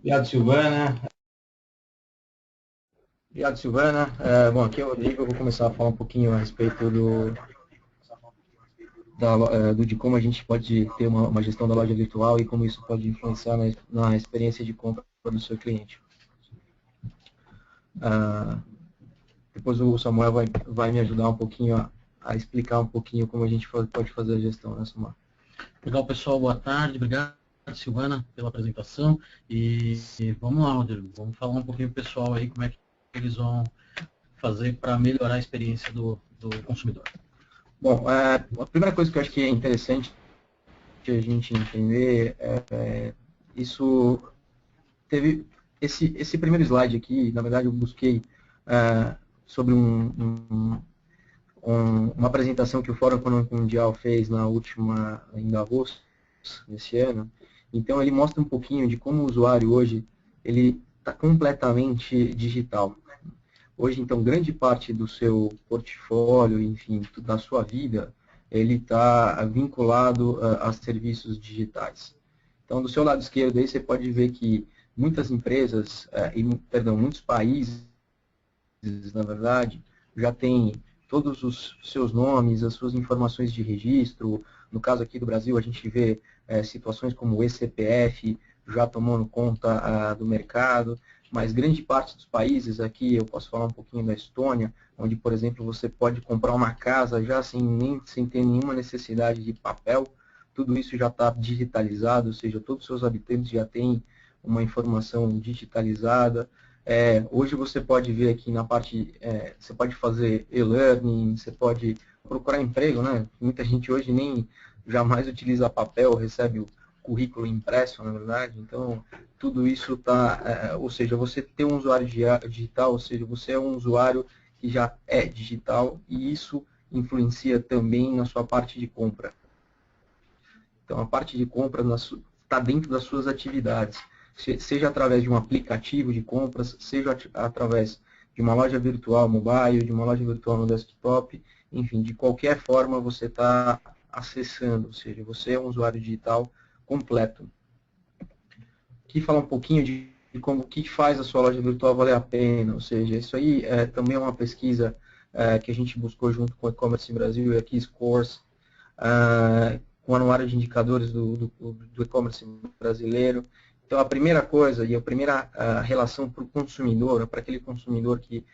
Obrigado, Silvana. Obrigado, Silvana. Bom, aqui é o Rodrigo. Eu vou começar a falar um pouquinho a respeito de como a gente pode ter uma gestão da loja virtual e como isso pode influenciar na experiência de compra do seu cliente. Ah, Depois o Samuel vai me ajudar um pouquinho a explicar um pouquinho como a gente pode fazer a gestão, né, Samuel? Legal, pessoal, boa tarde. Obrigado, Silvana, pela apresentação. E vamos lá, Rodrigo, vamos falar um pouquinho pro pessoal aí como é que eles vão fazer para melhorar a experiência do consumidor. Bom, a primeira coisa que eu acho que é interessante a gente entender isso teve esse primeiro slide aqui, na verdade eu busquei sobre uma apresentação que o Fórum Econômico Mundial fez na última, em Davos, nesse ano. Então ele mostra um pouquinho de como o usuário hoje ele está completamente digital. Hoje, então, grande parte do seu portfólio, enfim, da sua vida, ele está vinculado a serviços digitais. Então, do seu lado esquerdo aí, você pode ver que muitas empresas, muitos países, na verdade, já têm todos os seus nomes, as suas informações de registro. No caso aqui do Brasil, a gente vê situações como o eCPF já tomando conta do mercado, mas grande parte dos países aqui, eu posso falar um pouquinho da Estônia, onde, por exemplo, você pode comprar uma casa já sem ter nenhuma necessidade de papel, tudo isso já está digitalizado, ou seja, todos os seus habitantes já têm uma informação digitalizada. Hoje você pode ver aqui na parte, você pode fazer e-learning, você pode procurar emprego, né? Muita gente hoje nem jamais utiliza papel, recebe o currículo impresso, na verdade. Então, tudo isso está, ou seja, você ter um usuário digital, ou seja, você é um usuário que já é digital e isso influencia também na sua parte de compra. Então, a parte de compra está dentro das suas atividades, seja através de um aplicativo de compras, seja através de uma loja virtual mobile, de uma loja virtual no desktop, enfim, de qualquer forma você está acessando, ou seja, você é um usuário digital completo. Aqui falar um pouquinho de como que faz a sua loja virtual valer a pena, ou seja, isso aí também é uma pesquisa que a gente buscou junto com o E-Commerce Brasil e aqui Scores, com o anuário de indicadores do e-commerce brasileiro. Então, a primeira coisa e a primeira relação para o consumidor, para aquele consumidor que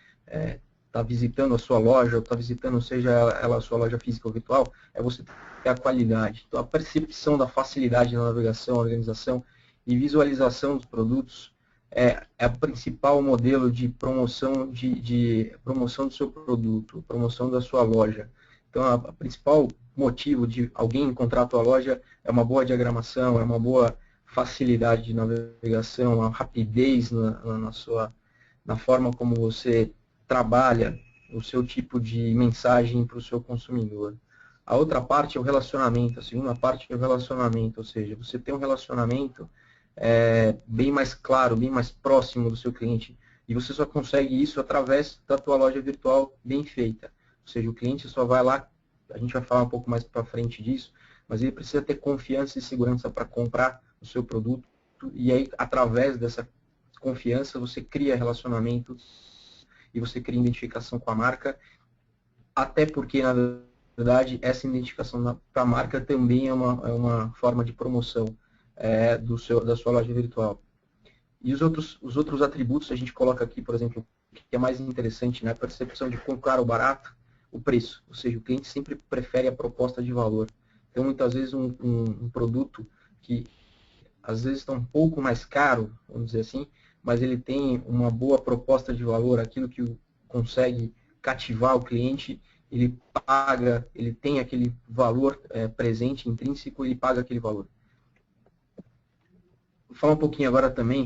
está visitando a sua loja, ou está visitando, seja ela a sua loja física ou virtual, é você ter a qualidade. Então, a percepção da facilidade na navegação, organização e visualização dos produtos é o principal modelo de promoção, de promoção do seu produto, promoção da sua loja. Então, a principal motivo de alguém encontrar a tua loja é uma boa diagramação, é uma boa facilidade de navegação, a rapidez na forma como você trabalha o seu tipo de mensagem para o seu consumidor. A outra parte é o relacionamento, a segunda parte é o relacionamento, ou seja, você tem um relacionamento bem mais claro, bem mais próximo do seu cliente, e você só consegue isso através da tua loja virtual bem feita. Ou seja, o cliente só vai lá, a gente vai falar um pouco mais para frente disso, mas ele precisa ter confiança e segurança para comprar o seu produto, e aí, através dessa confiança, você cria relacionamento e você cria identificação com a marca, até porque, na verdade, essa identificação para a marca também é uma forma de promoção da sua loja virtual. E os outros atributos a gente coloca aqui, por exemplo, que é mais interessante, né? A percepção de comprar o barato, o preço. Ou seja, o cliente sempre prefere a proposta de valor. Então, muitas vezes, um produto que às vezes está um pouco mais caro, vamos dizer assim, mas ele tem uma boa proposta de valor, aquilo que consegue cativar o cliente, ele paga, ele tem aquele valor presente, intrínseco, ele paga aquele valor. Vou falar um pouquinho agora também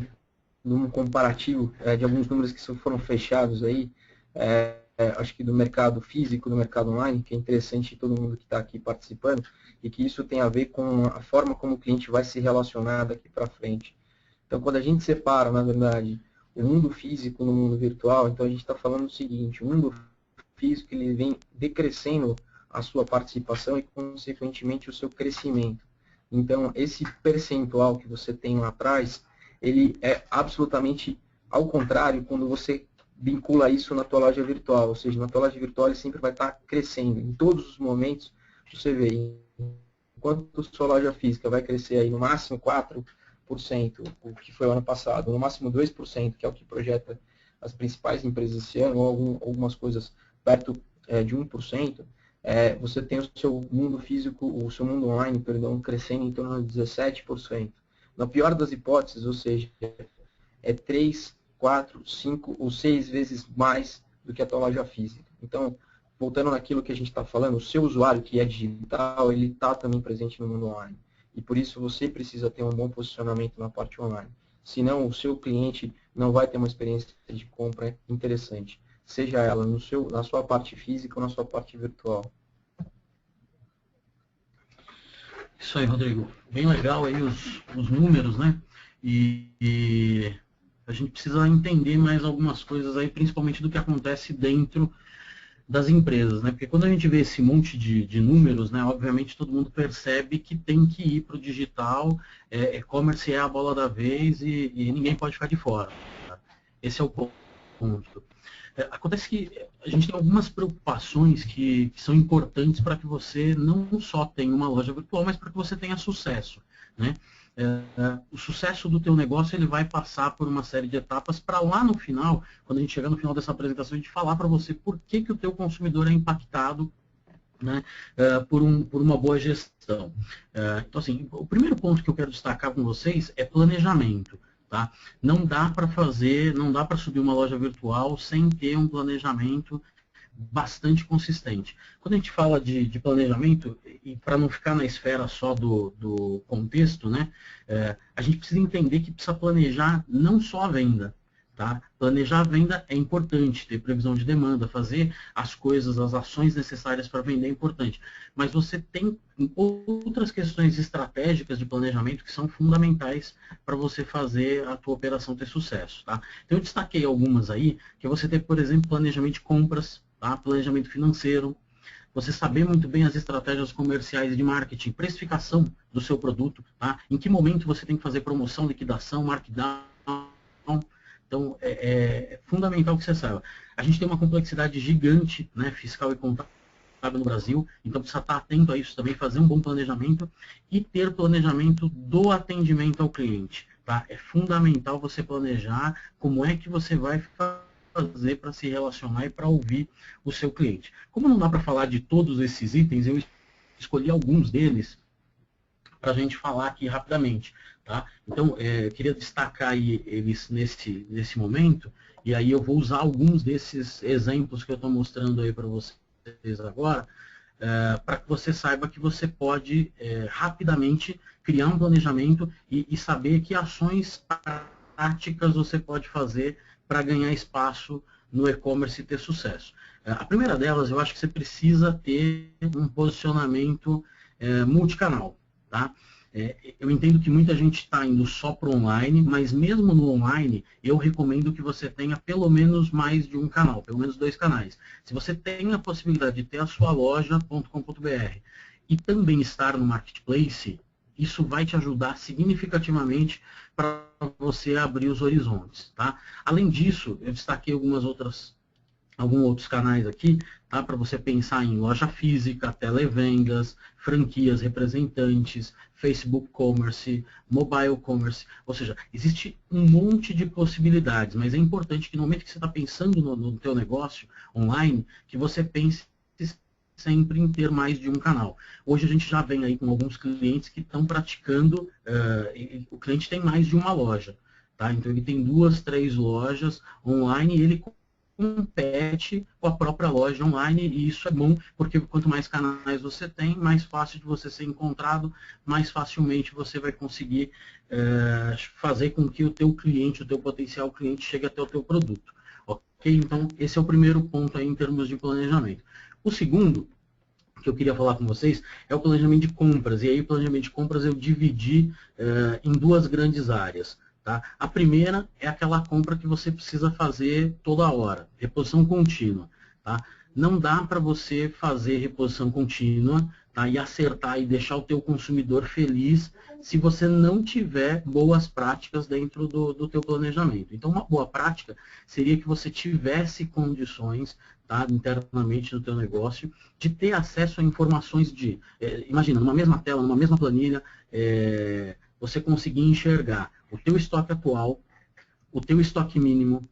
de um comparativo de alguns números que foram fechados aí, acho que do mercado físico, do mercado online, que é interessante todo mundo que está aqui participando, e que isso tem a ver com a forma como o cliente vai se relacionar daqui para frente. Então, quando a gente separa, na verdade, o mundo físico no mundo virtual, então a gente está falando o seguinte, o mundo físico ele vem decrescendo a sua participação e, consequentemente, o seu crescimento. Então, esse percentual que você tem lá atrás, ele é absolutamente ao contrário quando você vincula isso na tua loja virtual, ou seja, na tua loja virtual ele sempre vai estar crescendo. Em todos os momentos, você vê, enquanto a sua loja física vai crescer aí no máximo 4%, o que foi o ano passado, no máximo 2%, que é o que projeta as principais empresas esse ano, ou algumas coisas perto de 1%, você tem o seu mundo físico, o seu mundo online, perdão, crescendo em torno de 17%. Na pior das hipóteses, ou seja, é 3, 4, 5 ou 6 vezes mais do que a tua loja física. Então, voltando naquilo que a gente está falando, o seu usuário que é digital, ele está também presente no mundo online. E por isso você precisa ter um bom posicionamento na parte online. Senão, o seu cliente não vai ter uma experiência de compra interessante, seja ela na sua parte física ou na sua parte virtual. Isso aí, Rodrigo. Bem legal aí os números, né? E a gente precisa entender mais algumas coisas aí, principalmente do que acontece dentro das empresas, né? Porque quando a gente vê esse monte de números, né, obviamente todo mundo percebe que tem que ir para o digital, e-commerce é a bola da vez e ninguém pode ficar de fora. Tá? Esse é o ponto. Acontece que a gente tem algumas preocupações que são importantes para que você não só tenha uma loja virtual, mas para que você tenha sucesso, né? O sucesso do teu negócio ele vai passar por uma série de etapas para lá no final, quando a gente chegar no final dessa apresentação, a gente falar para você por que o teu consumidor é impactado, né, por uma boa gestão. Então, assim, o primeiro ponto que eu quero destacar com vocês é planejamento. Tá? Não dá para subir uma loja virtual sem ter um planejamento bastante consistente. Quando a gente fala de planejamento, e para não ficar na esfera só do contexto, né, a gente precisa entender que precisa planejar não só a venda. Tá? Planejar a venda é importante, ter previsão de demanda, fazer as coisas, as ações necessárias para vender é importante. Mas você tem outras questões estratégicas de planejamento que são fundamentais para você fazer a tua operação ter sucesso. Tá? Então eu destaquei algumas aí, que você tem, por exemplo, planejamento de compras, tá? Planejamento financeiro, você saber muito bem as estratégias comerciais e de marketing, precificação do seu produto, tá? Em que momento você tem que fazer promoção, liquidação, markdown. Então, é fundamental que você saiba. A gente tem uma complexidade gigante, né, fiscal e contábil no Brasil, então precisa estar atento a isso também, fazer um bom planejamento e ter planejamento do atendimento ao cliente. Tá? É fundamental você planejar como é que você vai fazer para se relacionar e para ouvir o seu cliente. Como não dá para falar de todos esses itens, eu escolhi alguns deles para a gente falar aqui rapidamente. Tá? Então, queria destacar aí eles nesse momento, e aí eu vou usar alguns desses exemplos que eu estou mostrando aí para vocês agora, para que você saiba que você pode rapidamente criar um planejamento e saber que ações práticas você pode fazer para ganhar espaço no e-commerce e ter sucesso. A primeira delas, eu acho que você precisa ter um posicionamento multicanal. Tá? Eu entendo que muita gente está indo só para o online, mas mesmo no online, eu recomendo que você tenha pelo menos mais de um canal, pelo menos 2 canais. Se você tem a possibilidade de ter a sua loja.com.br e também estar no marketplace, isso vai te ajudar significativamente para você abrir os horizontes. Tá? Além disso, eu destaquei alguns outros canais aqui, tá? Para você pensar em loja física, televendas, franquias, representantes, Facebook Commerce, Mobile Commerce, ou seja, existe um monte de possibilidades, mas é importante que no momento que você está pensando no teu negócio online, que você pense sempre em ter mais de um canal. Hoje a gente já vem aí com alguns clientes que estão praticando, o cliente tem mais de uma loja, tá? Então ele tem 2, 3 lojas online e ele compete com a própria loja online, e isso é bom, porque quanto mais canais você tem, mais fácil de você ser encontrado, mais facilmente você vai conseguir fazer com que o teu cliente, o teu potencial cliente, chegue até o teu produto. Ok? Então, esse é o primeiro ponto aí em termos de planejamento. O segundo que eu queria falar com vocês é o planejamento de compras, e aí o planejamento de compras eu dividi em 2 grandes áreas. Tá? A primeira é aquela compra que você precisa fazer toda hora, reposição contínua. Tá? Não dá para você fazer reposição contínua tá? E acertar e deixar o teu consumidor feliz se você não tiver boas práticas dentro do teu planejamento. Então, uma boa prática seria que você tivesse condições, tá, internamente no teu negócio, de ter acesso a informações de, imagina, numa mesma tela, numa mesma planilha, você conseguir enxergar o teu estoque atual, o teu estoque mínimo,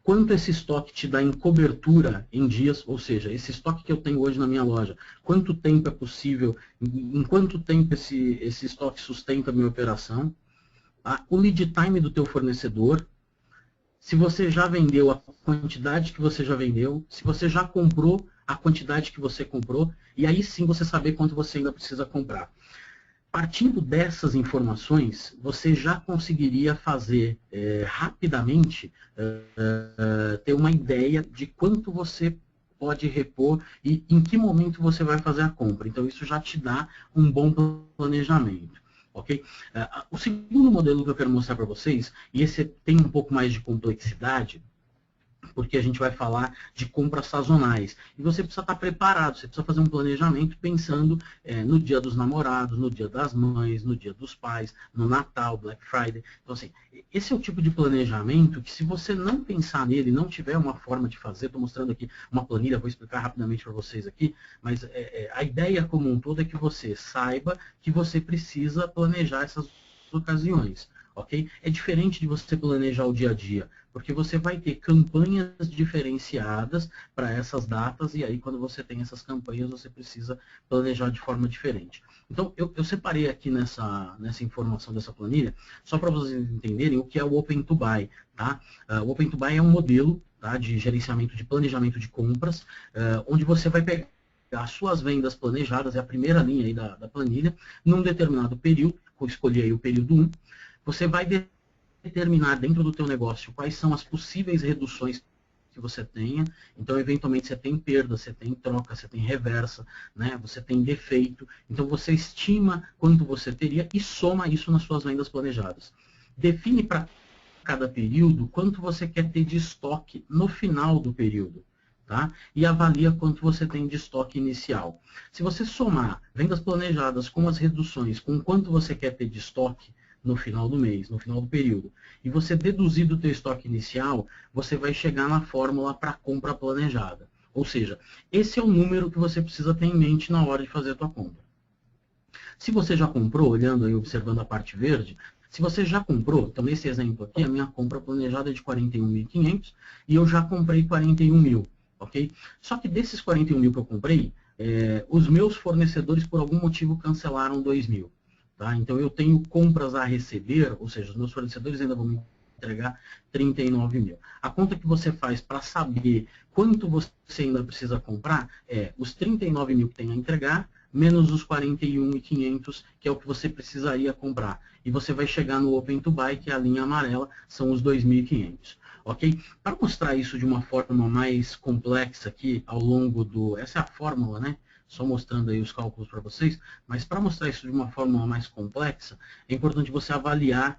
quanto esse estoque te dá em cobertura em dias, ou seja, esse estoque que eu tenho hoje na minha loja, quanto tempo é possível, em quanto tempo esse estoque sustenta a minha operação, tá? O lead time do teu fornecedor, se você já vendeu a quantidade que você já vendeu, se você já comprou a quantidade que você comprou, e aí sim você saber quanto você ainda precisa comprar. Partindo dessas informações, você já conseguiria fazer rapidamente, ter uma ideia de quanto você pode repor e em que momento você vai fazer a compra. Então, isso já te dá um bom planejamento. Okay? O segundo modelo que eu quero mostrar para vocês, e esse tem um pouco mais de complexidade, porque a gente vai falar de compras sazonais. E você precisa estar preparado, você precisa fazer um planejamento pensando no dia dos namorados, no dia das mães, no dia dos pais, no Natal, Black Friday. Então, assim, esse é o tipo de planejamento que se você não pensar nele, não tiver uma forma de fazer, estou mostrando aqui uma planilha, vou explicar rapidamente para vocês aqui, mas a ideia como um todo é que você saiba que você precisa planejar essas ocasiões. Okay? É diferente de você planejar o dia a dia, porque você vai ter campanhas diferenciadas para essas datas, e aí quando você tem essas campanhas, você precisa planejar de forma diferente. Então, eu separei aqui nessa informação dessa planilha, só para vocês entenderem o que é o Open to Buy. Tá? O Open to Buy é um modelo, tá, de gerenciamento de planejamento de compras, onde você vai pegar as suas vendas planejadas, é a primeira linha aí da planilha, num determinado período, vou escolher aí o período 1, você vai determinar dentro do teu negócio quais são as possíveis reduções que você tenha. Então, eventualmente, você tem perda, você tem troca, você tem reversa, né? Você tem defeito. Então, você estima quanto você teria e soma isso nas suas vendas planejadas. Define para cada período quanto você quer ter de estoque no final do período. Tá? E avalia quanto você tem de estoque inicial. Se você somar vendas planejadas com as reduções, com quanto você quer ter de estoque no final do mês, no final do período, e você deduzir do teu estoque inicial, você vai chegar na fórmula para compra planejada. Ou seja, esse é o número que você precisa ter em mente na hora de fazer a tua compra. Se você já comprou, olhando e observando a parte verde, se você já comprou, então nesse exemplo aqui, a minha compra planejada é de 41.500 e eu já comprei 41 mil. Okay? Só que desses 41 mil que eu comprei, os meus fornecedores por algum motivo cancelaram 2 mil. Tá? Então eu tenho compras a receber, ou seja, os meus fornecedores ainda vão me entregar 39 mil. A conta que você faz para saber quanto você ainda precisa comprar é os 39 mil que tem a entregar, menos os 41.500, que é o que você precisaria comprar. E você vai chegar no Open to Buy, que é a linha amarela, são os 2.500. Ok? Para mostrar isso de uma forma mais complexa aqui, ao longo do... Essa é a fórmula, né? Só mostrando aí os cálculos para vocês, mas para mostrar isso de uma forma mais complexa, é importante você avaliar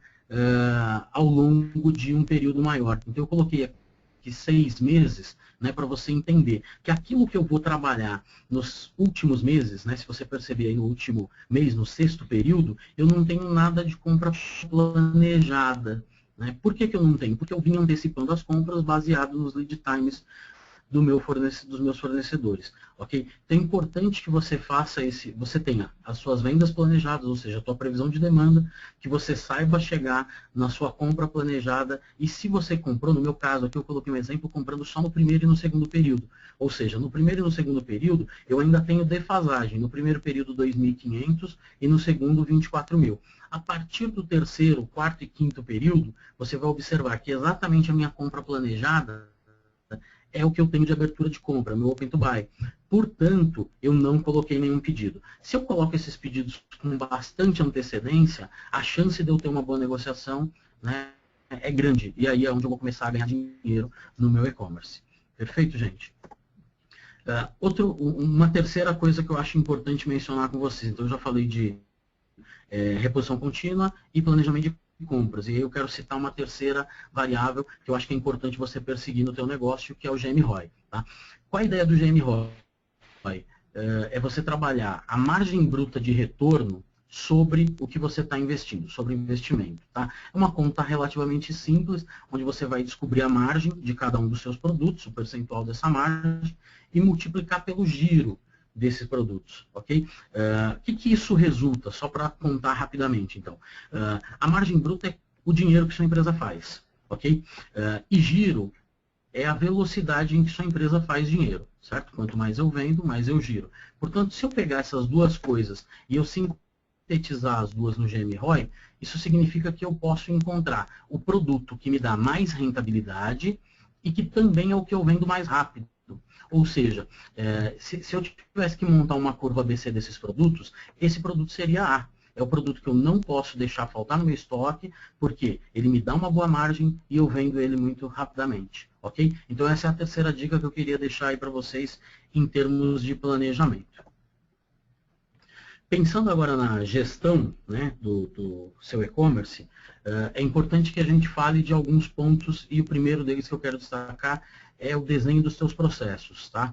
ao longo de um período maior. Então, eu coloquei aqui 6 meses, né, para você entender que aquilo que eu vou trabalhar nos últimos meses, né, se você perceber aí no último mês, no 6º período, eu não tenho nada de compra planejada. Né? Por que eu não tenho? Porque eu vim antecipando as compras baseado nos lead times dos meus fornecedores, ok? Então é importante que você faça você tenha as suas vendas planejadas, ou seja, a tua previsão de demanda, que você saiba chegar na sua compra planejada, e se você comprou, no meu caso aqui eu coloquei um exemplo, comprando só no primeiro e no segundo período, ou seja, no primeiro e no segundo período eu ainda tenho defasagem, no primeiro período 2.500 e no segundo 24 mil. A partir do terceiro, quarto e quinto período, você vai observar que exatamente a minha compra planejada é o que eu tenho de abertura de compra, meu Open to Buy. Portanto, eu não coloquei nenhum pedido. Se eu coloco esses pedidos com bastante antecedência, a chance de eu ter uma boa negociação, né, é grande. E aí é onde eu vou começar a ganhar dinheiro no meu e-commerce. Perfeito, gente? Uma terceira coisa que eu acho importante mencionar com vocês. Então, eu já falei de reposição contínua e planejamento de compras. E aí eu quero citar uma terceira variável que eu acho que é importante você perseguir no teu negócio, que é o GMROI. Tá? Qual a ideia do GMROI? é você trabalhar a margem bruta de retorno sobre o que você está investindo, sobre o investimento. Tá? É uma conta relativamente simples, onde você vai descobrir a margem de cada um dos seus produtos, o percentual dessa margem, e multiplicar pelo giro desses produtos, ok? O que isso resulta? Só para contar rapidamente, então. A margem bruta é o dinheiro que sua empresa faz, ok? E giro é a velocidade em que sua empresa faz dinheiro, certo? Quanto mais eu vendo, mais eu giro. Portanto, se eu pegar essas duas coisas e eu sintetizar as duas no GMROI, isso significa que eu posso encontrar o produto que me dá mais rentabilidade e que também é o que eu vendo mais rápido. Ou seja, se eu tivesse que montar uma curva ABC desses produtos, esse produto seria A. É o produto que eu não posso deixar faltar no meu estoque, porque ele me dá uma boa margem e eu vendo ele muito rapidamente. Ok? Então essa é a terceira dica que eu queria deixar aí para vocês em termos de planejamento. Pensando agora na gestão, né, do seu e-commerce, é importante que a gente fale de alguns pontos, e o primeiro deles que eu quero destacar é o desenho dos seus processos. Tá?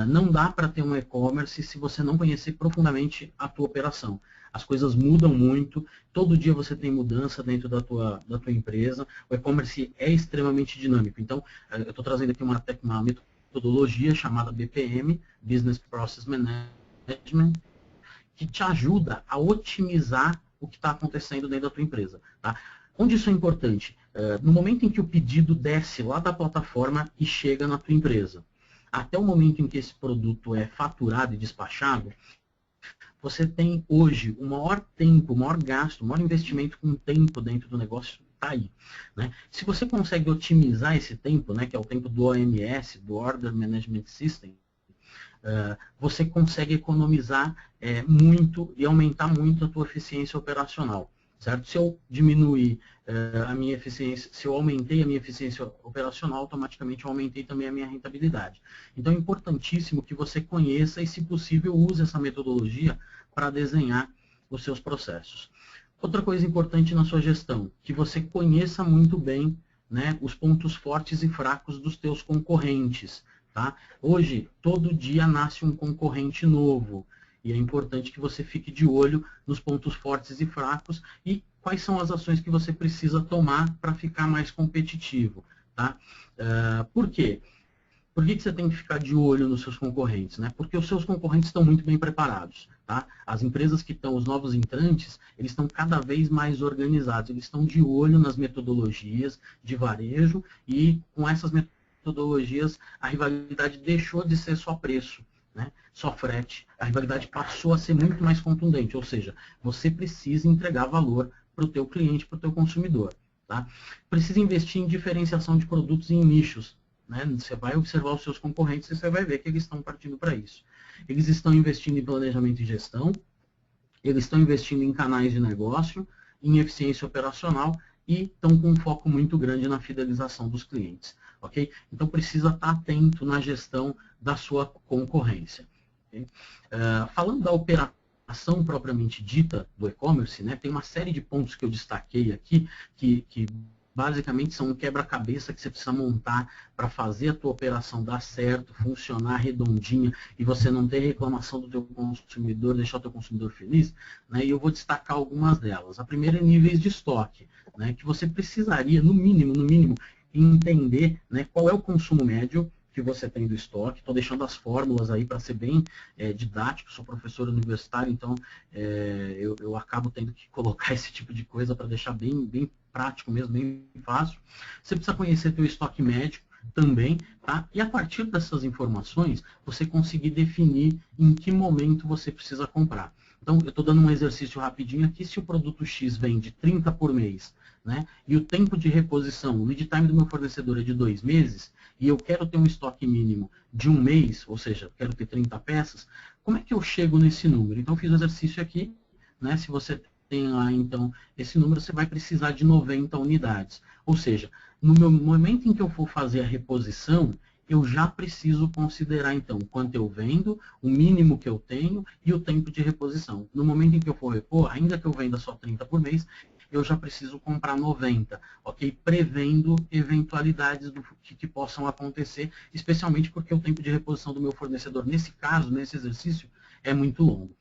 Não dá para ter um e-commerce se você não conhecer profundamente a tua operação. As coisas mudam muito, todo dia você tem mudança dentro da tua empresa, o e-commerce é extremamente dinâmico. Então, eu estou trazendo aqui uma metodologia chamada BPM, Business Process Management, que te ajuda a otimizar o que está acontecendo dentro da tua empresa. Tá? Onde isso é importante? No momento em que o pedido desce lá da plataforma e chega na tua empresa, até o momento em que esse produto é faturado e despachado, você tem hoje o maior tempo, o maior gasto, o maior investimento com tempo dentro do negócio está aí. Né? Se você consegue otimizar esse tempo, né, que é o tempo do OMS, do Order Management System, você consegue economizar muito e aumentar muito a tua eficiência operacional. Certo? Se eu diminuir a minha eficiência, se eu aumentei a minha eficiência operacional, automaticamente eu aumentei também a minha rentabilidade. Então é importantíssimo que você conheça e, se possível, use essa metodologia para desenhar os seus processos. Outra coisa importante na sua gestão, que você conheça muito bem, né, os pontos fortes e fracos dos teus concorrentes. Tá? Hoje, todo dia nasce um concorrente novo. E é importante que você fique de olho nos pontos fortes e fracos e quais são as ações que você precisa tomar para ficar mais competitivo. Tá? Por quê? Por que você tem que ficar de olho nos seus concorrentes? Né? Porque os seus concorrentes estão muito bem preparados. Tá? As empresas que estão, os novos entrantes, eles estão cada vez mais organizados. Eles estão de olho nas metodologias de varejo e com essas metodologias a rivalidade deixou de ser só preço. Né? Só frete, a rivalidade passou a ser muito mais contundente, ou seja, você precisa entregar valor para o teu cliente, para o teu consumidor. Tá? Precisa investir em diferenciação de produtos em nichos. Né? Você vai observar os seus concorrentes e você vai ver que eles estão partindo para isso. Eles estão investindo em planejamento e gestão, eles estão investindo em canais de negócio, em eficiência operacional e estão com um foco muito grande na fidelização dos clientes. Okay? Então precisa estar atento na gestão da sua concorrência. Okay? Falando da operação propriamente dita do e-commerce, né, tem uma série de pontos que eu destaquei aqui, que basicamente são um quebra-cabeça que você precisa montar para fazer a tua operação dar certo, funcionar redondinha e você não ter reclamação do teu consumidor, deixar o teu consumidor feliz. Né, e eu vou destacar algumas delas. A primeira é níveis de estoque, né, que você precisaria, no mínimo, entender, né, qual é o consumo médio que você tem do estoque. Estou deixando as fórmulas aí para ser bem didático, sou professor universitário, então eu acabo tendo que colocar esse tipo de coisa para deixar bem prático mesmo, bem fácil. Você precisa conhecer teu estoque médio também, tá? E a partir dessas informações, você conseguir definir em que momento você precisa comprar. Então, eu estou dando um exercício rapidinho aqui. Se o produto X vende 30 por mês, né, e o tempo de reposição, o lead time do meu fornecedor é de 2 meses, e eu quero ter um estoque mínimo de 1 mês, ou seja, quero ter 30 peças, como é que eu chego nesse número? Então, eu fiz o exercício aqui, né, se você tem lá, então, esse número, você vai precisar de 90 unidades. Ou seja, no momento em que eu for fazer a reposição, eu já preciso considerar, então, quanto eu vendo, o mínimo que eu tenho e o tempo de reposição. No momento em que eu for repor, ainda que eu venda só 30 por mês, eu já preciso comprar 90, ok? Prevendo eventualidades que possam acontecer, especialmente porque o tempo de reposição do meu fornecedor, nesse caso, nesse exercício, é muito longo.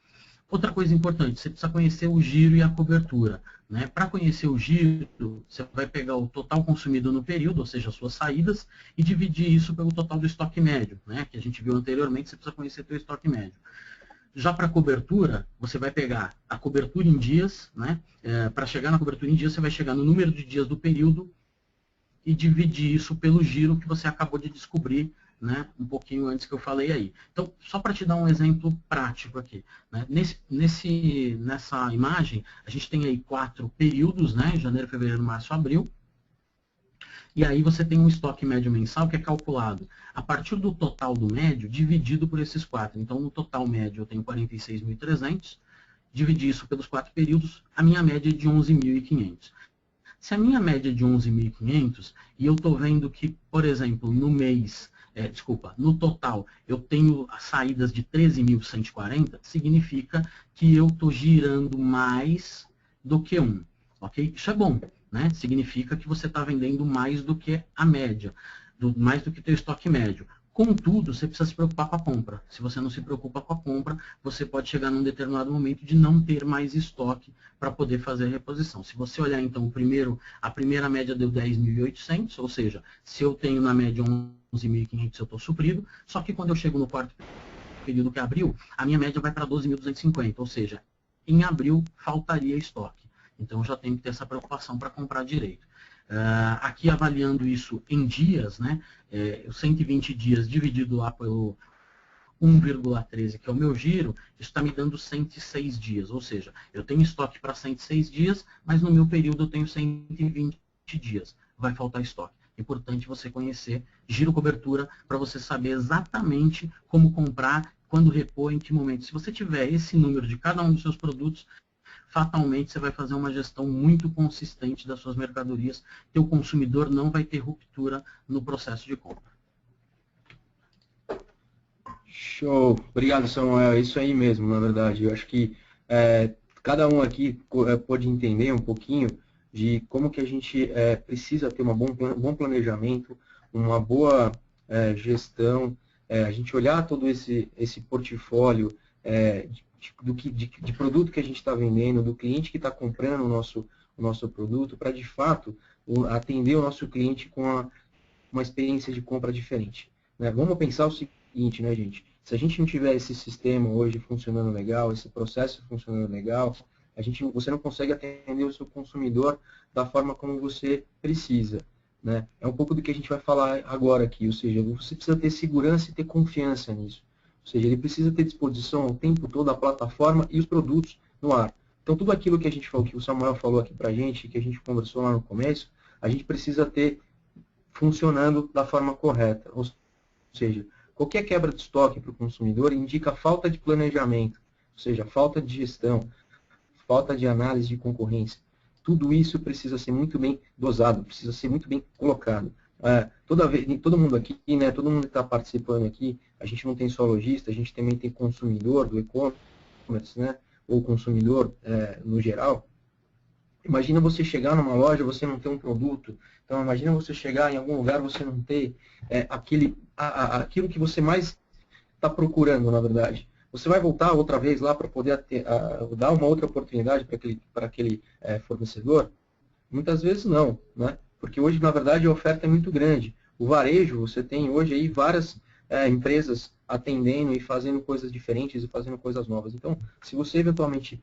Outra coisa importante, você precisa conhecer o giro e a cobertura. Né? Para conhecer o giro, você vai pegar o total consumido no período, ou seja, as suas saídas, e dividir isso pelo total do estoque médio, né? Que a gente viu anteriormente, você precisa conhecer o seu estoque médio. Já para a cobertura, você vai pegar a cobertura em dias, né? Para chegar na cobertura em dias, você vai chegar no número de dias do período e dividir isso pelo giro que você acabou de descobrir, né, um pouquinho antes que eu falei aí. Então, só para te dar um exemplo prático aqui. Né, nessa imagem, a gente tem aí 4 períodos, né, janeiro, fevereiro, março, abril. E aí você tem um estoque médio mensal que é calculado a partir do total do médio dividido por esses 4. Então, no total médio eu tenho 46.300. Dividir isso pelos 4 períodos, a minha média é de 11.500. Se a minha média é de 11.500 e eu estou vendo que, por exemplo, no mês, no total, eu tenho saídas de 13.140, significa que eu estou girando mais do que 1. Ok? Isso é bom, né? Significa que você está vendendo mais do que a média, mais do que o teu estoque médio. Contudo, você precisa se preocupar com a compra. Se você não se preocupa com a compra, você pode chegar num determinado momento de não ter mais estoque para poder fazer a reposição. Se você olhar, então, a primeira média deu 10.800, ou seja, se eu tenho na média 11.500, eu estou suprido, só que quando eu chego no quarto período que é abril, a minha média vai para 12.250, ou seja, em abril faltaria estoque. Então, eu já tenho que ter essa preocupação para comprar direito. Aqui avaliando isso em dias, né, os 120 dias dividido lá pelo 1,13, que é o meu giro, isso está me dando 106 dias, ou seja, eu tenho estoque para 106 dias, mas no meu período eu tenho 120 dias, vai faltar estoque. É importante você conhecer giro cobertura para você saber exatamente como comprar, quando repor, em que momento. Se você tiver esse número de cada um dos seus produtos, fatalmente você vai fazer uma gestão muito consistente das suas mercadorias, que o consumidor não vai ter ruptura no processo de compra. Show! Obrigado, Samuel. É isso aí mesmo, na verdade. Eu acho que cada um aqui pode entender um pouquinho de como que a gente precisa ter um bom planejamento, uma boa gestão, a gente olhar todo esse portfólio de produto que a gente está vendendo, do cliente que está comprando o nosso produto, para, de fato, atender o nosso cliente com uma experiência de compra diferente. Né? Vamos pensar o seguinte, né, gente? Se a gente não tiver esse sistema hoje funcionando legal, esse processo funcionando legal, você não consegue atender o seu consumidor da forma como você precisa. Né? É um pouco do que a gente vai falar agora aqui, ou seja, você precisa ter segurança e ter confiança nisso. Ou seja, ele precisa ter disposição o tempo todo a plataforma e os produtos no ar. Então, tudo aquilo que a gente falou, que o Samuel falou aqui para a gente, que a gente conversou lá no começo, a gente precisa ter funcionando da forma correta. Ou seja, qualquer quebra de estoque para o consumidor indica falta de planejamento, ou seja, falta de gestão, falta de análise de concorrência. Tudo isso precisa ser muito bem dosado, precisa ser muito bem colocado. Todo mundo aqui, né, todo mundo que está participando aqui, a gente não tem só lojista, a gente também tem consumidor do e-commerce, né, ou consumidor no geral. Imagina você chegar numa loja, você não ter um produto. Então, imagina você chegar em algum lugar, você não ter aquilo que você mais está procurando, na verdade. Você vai voltar outra vez lá para poder dar uma outra oportunidade para aquele fornecedor? Muitas vezes não, né? Porque hoje, na verdade, a oferta é muito grande. O varejo, você tem hoje aí várias empresas atendendo e fazendo coisas diferentes e fazendo coisas novas. Então, se você eventualmente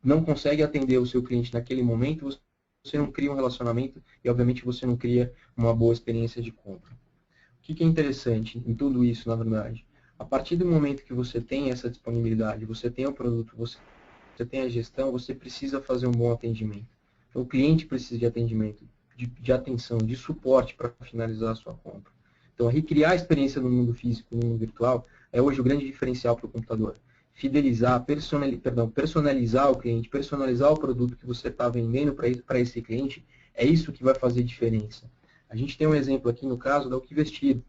não consegue atender o seu cliente naquele momento, você não cria um relacionamento e, obviamente, você não cria uma boa experiência de compra. O que é interessante em tudo isso, na verdade? A partir do momento que você tem essa disponibilidade, você tem o produto, você tem a gestão, você precisa fazer um bom atendimento. Então, o cliente precisa de atendimento, de atenção, de suporte para finalizar a sua compra. Então, recriar a experiência no mundo físico, no mundo virtual, é hoje o grande diferencial para o computador. Fidelizar, personalizar o cliente, personalizar o produto que você está vendendo para esse cliente, é isso que vai fazer diferença. A gente tem um exemplo aqui no caso da O Que Vestir.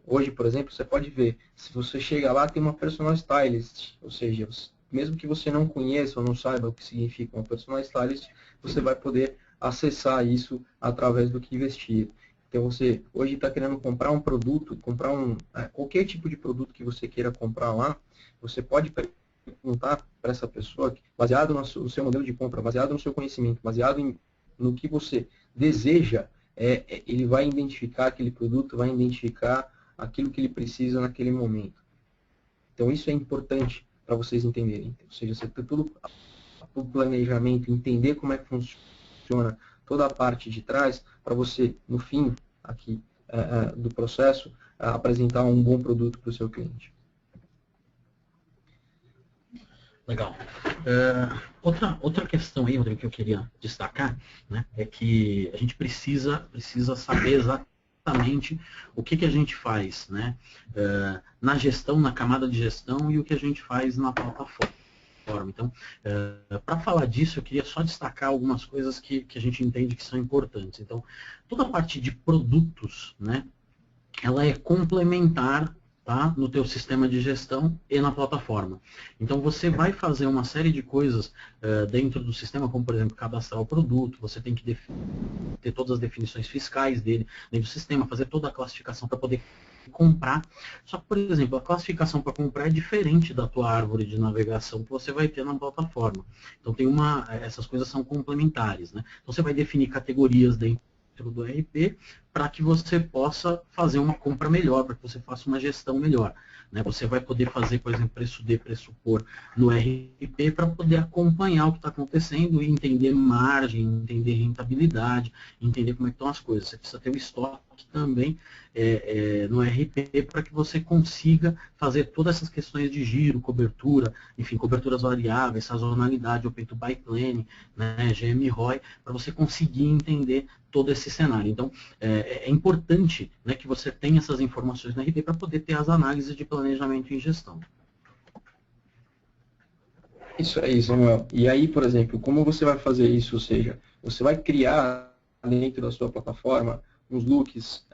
Hoje, por exemplo, você pode ver, se você chega lá, tem uma personal stylist, ou seja, mesmo que você não conheça ou não saiba o que significa uma personal stylist, você vai poder acessar isso através do Que Investir. Então, você hoje está querendo comprar um produto, qualquer tipo de produto que você queira comprar lá, você pode perguntar para essa pessoa, baseado no seu modelo de compra, baseado no seu conhecimento, baseado no que você deseja, ele vai identificar aquele produto, vai identificar aquilo que ele precisa naquele momento. Então, isso é importante para vocês entenderem. Ou seja, você tem tudo o planejamento, entender como é que funciona toda a parte de trás, para você, no fim aqui do processo, apresentar um bom produto para o seu cliente. Legal. Outra questão aí, Rodrigo, que eu queria destacar, né, é que a gente precisa saber exatamente o que a gente faz, né, na gestão, na camada de gestão, e o que a gente faz na plataforma. Então, para falar disso, eu queria só destacar algumas coisas que a gente entende que são importantes. Então, toda a parte de produtos, né, ela é complementar, tá, no teu sistema de gestão e na plataforma. Então, você vai fazer uma série de coisas dentro do sistema, como, por exemplo, cadastrar o produto, você tem que ter todas as definições fiscais dele dentro do sistema, fazer toda a classificação para poder comprar. Só que, por exemplo, a classificação para comprar é diferente da tua árvore de navegação que você vai ter na plataforma. Então, essas coisas são complementares, né? Então, você vai definir categorias dentro do RP para que você possa fazer uma compra melhor, para que você faça uma gestão melhor, né? Você vai poder fazer, por exemplo, preço de pressupor no RP para poder acompanhar o que está acontecendo e entender margem, entender rentabilidade, entender como é que estão as coisas. Você precisa ter o estoque também no RP para que você consiga fazer todas essas questões de giro, cobertura, enfim, coberturas variáveis, sazonalidade, Open to Buy Planning, né, GMROI, para você conseguir entender todo esse cenário. Então, é importante, né, que você tenha essas informações no RP para poder ter as análises de planejamento e gestão. Isso aí, Samuel. E aí, por exemplo, como você vai fazer isso? Ou seja, você vai criar dentro da sua plataforma uns looks,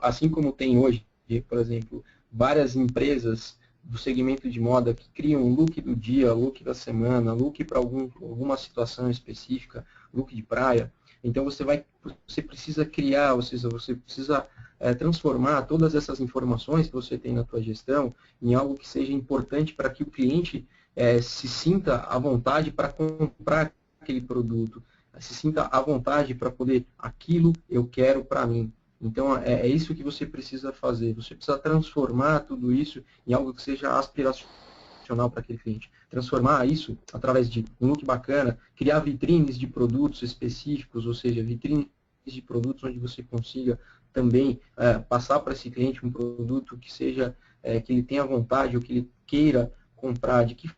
assim como tem hoje, por exemplo, várias empresas do segmento de moda que criam um look do dia, look da semana, look para alguma situação específica, look de praia. Então você precisa criar, ou seja, você precisa transformar todas essas informações que você tem na tua gestão em algo que seja importante para que o cliente se sinta à vontade para comprar aquele produto, se sinta à vontade para poder, aquilo eu quero para mim. Então, é isso que você precisa fazer. Você precisa transformar tudo isso em algo que seja aspiracional para aquele cliente. Transformar isso através de um look bacana, criar vitrines de produtos específicos, ou seja, vitrines de produtos onde você consiga também passar para esse cliente um produto que seja, que ele tenha vontade ou que ele queira comprar. De que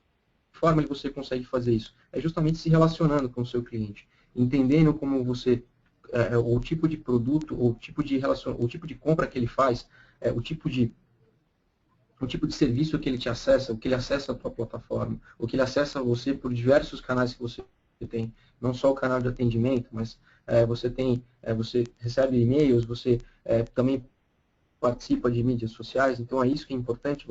forma você consegue fazer isso? É justamente se relacionando com o seu cliente, entendendo como você, o tipo de produto, o tipo de compra que ele faz, o tipo de serviço que ele te acessa, o que ele acessa a tua plataforma, o que ele acessa você por diversos canais que você tem, não só o canal de atendimento, mas você recebe e-mails, você também participa de mídias sociais, então é isso que é importante,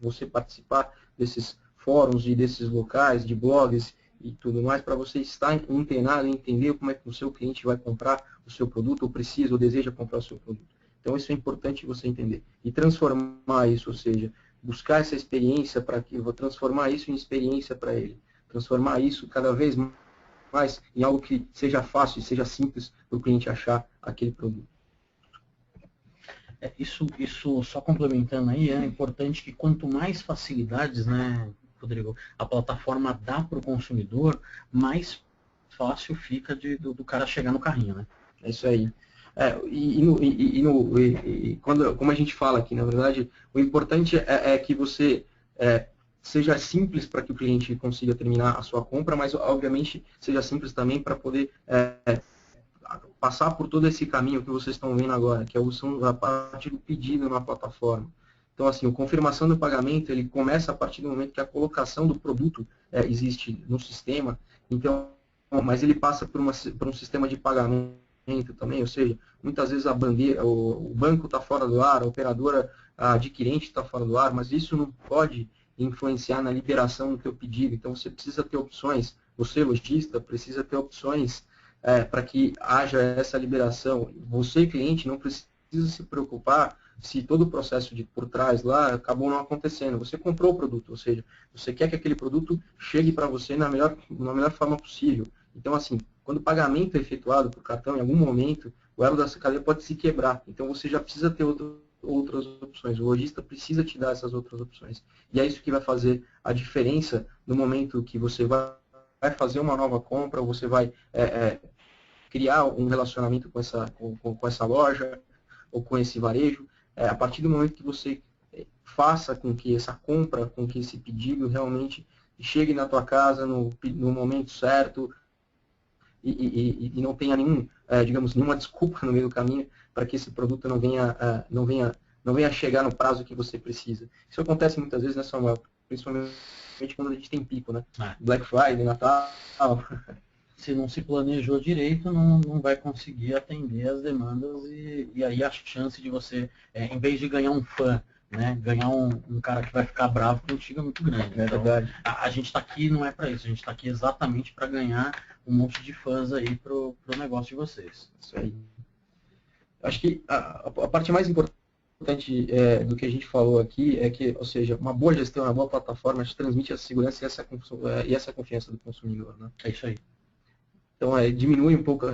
você participar desses fóruns e desses locais, de blogs e tudo mais, para você estar antenado e entender como é que o seu cliente vai comprar o seu produto, ou precisa, ou deseja comprar o seu produto. Então, isso é importante você entender. E transformar isso, ou seja, buscar essa experiência para que eu vou transformar isso em experiência para ele. Transformar isso cada vez mais em algo que seja fácil e seja simples para o cliente achar aquele produto. Isso só complementando aí, é importante que quanto mais facilidades, né, Rodrigo, a plataforma dá para o consumidor, mais fácil fica do cara chegar no carrinho, né? É isso aí. Como a gente fala aqui, na verdade, o importante é que você seja simples para que o cliente consiga terminar a sua compra, mas, obviamente, seja simples também para poder passar por todo esse caminho que vocês estão vendo agora, que é a parte do pedido na plataforma. Então, assim, a confirmação do pagamento, ele começa a partir do momento que a colocação do produto existe no sistema, então, mas ele passa por um sistema de pagamento também, ou seja, muitas vezes a bandeira, o banco está fora do ar, a operadora adquirente está fora do ar, mas isso não pode influenciar na liberação do teu pedido. Então você precisa ter opções, você lojista precisa ter opções para que haja essa liberação. Você, cliente, não precisa se preocupar se todo o processo por trás lá acabou não acontecendo. Você comprou o produto, ou seja, você quer que aquele produto chegue para você na melhor forma possível. Então, assim, quando o pagamento é efetuado por cartão, em algum momento, o elo dessa cadeia pode se quebrar. Então, você já precisa ter outras opções. O lojista precisa te dar essas outras opções. E é isso que vai fazer a diferença no momento que você vai fazer uma nova compra, você vai criar um relacionamento com essa loja ou com esse varejo. A partir do momento que você faça com que essa compra, com que esse pedido realmente chegue na tua casa no momento certo e não tenha nenhuma desculpa no meio do caminho para que esse produto não venha chegar no prazo que você precisa. Isso acontece muitas vezes, né, Samuel? Principalmente quando a gente tem pico, né? Black Friday, Natal. Se não se planejou direito, não vai conseguir atender as demandas e aí a chance de você, em vez de ganhar um fã, né, ganhar um cara que vai ficar bravo contigo é muito grande. É então, verdade. A gente está aqui não é para isso, a gente está aqui exatamente para ganhar um monte de fãs aí pro negócio de vocês. Isso aí. Acho que a parte mais importante do que a gente falou aqui é que, ou seja, uma boa gestão, uma boa plataforma te transmite essa segurança e essa confiança do consumidor, né? É isso aí. Então, diminui um pouco a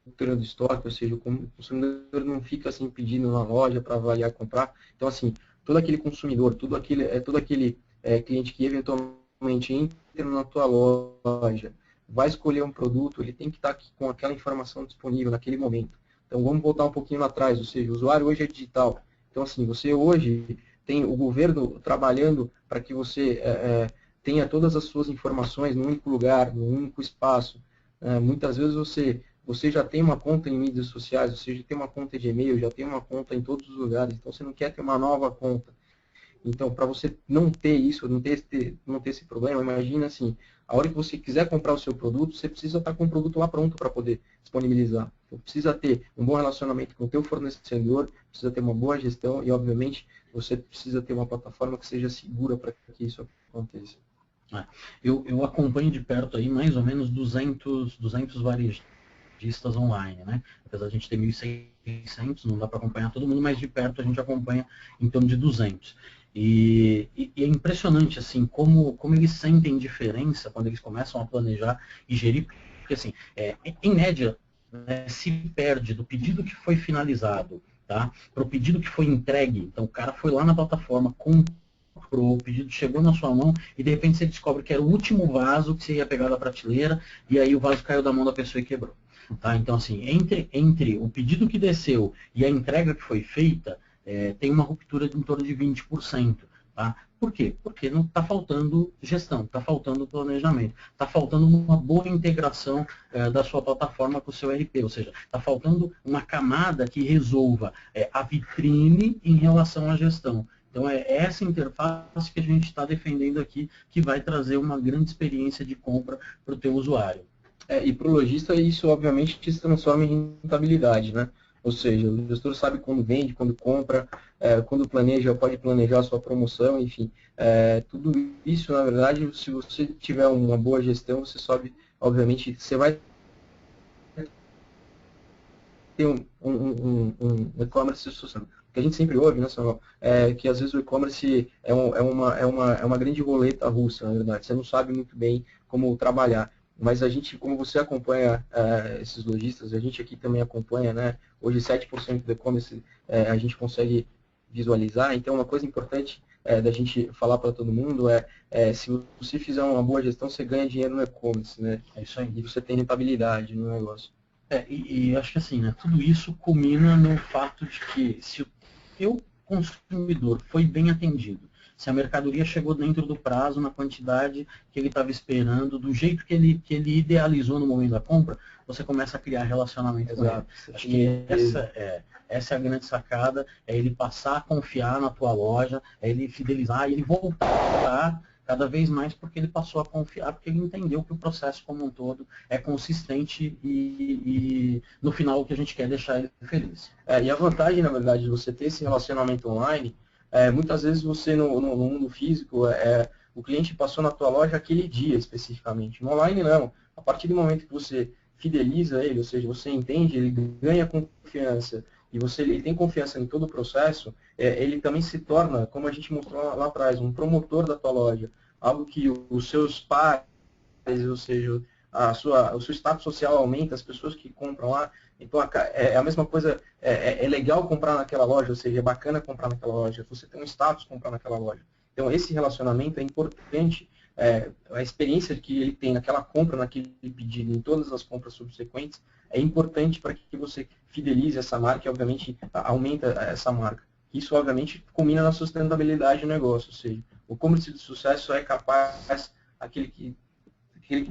ruptura do estoque, ou seja, o consumidor não fica assim pedindo na loja para avaliar comprar. Então, assim, todo aquele consumidor, todo aquele cliente que eventualmente entra na tua loja, vai escolher um produto, ele tem que estar aqui com aquela informação disponível naquele momento. Então, vamos voltar um pouquinho lá atrás, ou seja, o usuário hoje é digital. Então, assim, você hoje tem o governo trabalhando para que você tenha todas as suas informações num único lugar, num único espaço. Muitas vezes você já tem uma conta em mídias sociais, você já tem uma conta de e-mail, já tem uma conta em todos os lugares, então você não quer ter uma nova conta. Então, para você não ter isso, não ter esse problema, imagina assim, a hora que você quiser comprar o seu produto, você precisa estar com o produto lá pronto para poder disponibilizar. Então, precisa ter um bom relacionamento com o teu fornecedor, precisa ter uma boa gestão e, obviamente, você precisa ter uma plataforma que seja segura para que isso aconteça. Eu acompanho de perto aí mais ou menos 200 varejistas online, né? Apesar de a gente ter 1.600, não dá para acompanhar todo mundo, mas de perto a gente acompanha em torno de 200. E é impressionante assim como eles sentem diferença quando eles começam a planejar e gerir, porque assim, em média, né, se perde do pedido que foi finalizado, tá, para o pedido que foi entregue. Então o cara foi lá na plataforma, o pedido chegou na sua mão e de repente você descobre que era o último vaso que você ia pegar da prateleira e aí o vaso caiu da mão da pessoa e quebrou. Tá? Então, assim, entre o pedido que desceu e a entrega que foi feita, tem uma ruptura de em torno de 20%. Tá? Por quê? Porque não está faltando gestão, está faltando planejamento, está faltando uma boa integração da sua plataforma com o seu ERP, ou seja, está faltando uma camada que resolva a vitrine em relação à gestão. Então, é essa interface que a gente está defendendo aqui, que vai trazer uma grande experiência de compra para o teu usuário. E para o lojista, isso obviamente se transforma em rentabilidade, né? Ou seja, o gestor sabe quando vende, quando compra, quando planeja, pode planejar a sua promoção, enfim. Tudo isso, na verdade, se você tiver uma boa gestão, você sabe, obviamente, você vai ter um e-commerce social. O que a gente sempre ouve, né, Samuel, que às vezes o e-commerce é uma grande roleta russa, na verdade. Você não sabe muito bem como trabalhar. Mas a gente, como você acompanha esses lojistas, a gente aqui também acompanha, né? Hoje 7% do e-commerce a gente consegue visualizar. Então, uma coisa importante da gente falar para todo mundo se você fizer uma boa gestão, você ganha dinheiro no e-commerce, né? É isso aí. E você tem rentabilidade no negócio. E acho que assim, né, tudo isso culmina no fato de que se o teu consumidor foi bem atendido, se a mercadoria chegou dentro do prazo, na quantidade que ele estava esperando, do jeito que ele idealizou no momento da compra, você começa a criar relacionamento com ele. Acho que essa é a grande sacada, é ele passar a confiar na tua loja, é ele fidelizar e ele voltar cada vez mais porque ele passou a confiar, porque ele entendeu que o processo como um todo é consistente e no final o que a gente quer é deixar ele feliz. E a vantagem, na verdade, de você ter esse relacionamento online muitas vezes você no mundo físico, o cliente passou na tua loja aquele dia especificamente. No online não. A partir do momento que você fideliza ele, ou seja, você entende, ele ganha confiança e ele tem confiança em todo o processo, ele também se torna, como a gente mostrou lá atrás, um promotor da tua loja. Algo que os seus pais, ou seja, o seu status social aumenta, as pessoas que compram lá. Então, é a mesma coisa, é legal comprar naquela loja, ou seja, é bacana comprar naquela loja, você tem um status comprar naquela loja. Então, esse relacionamento é importante, a experiência que ele tem naquela compra, naquele pedido, em todas as compras subsequentes, é importante para que você fidelize essa marca e, obviamente, aumenta essa marca. Isso, obviamente, culmina na sustentabilidade do negócio, ou seja, o e-commerce de sucesso é capaz, aquele que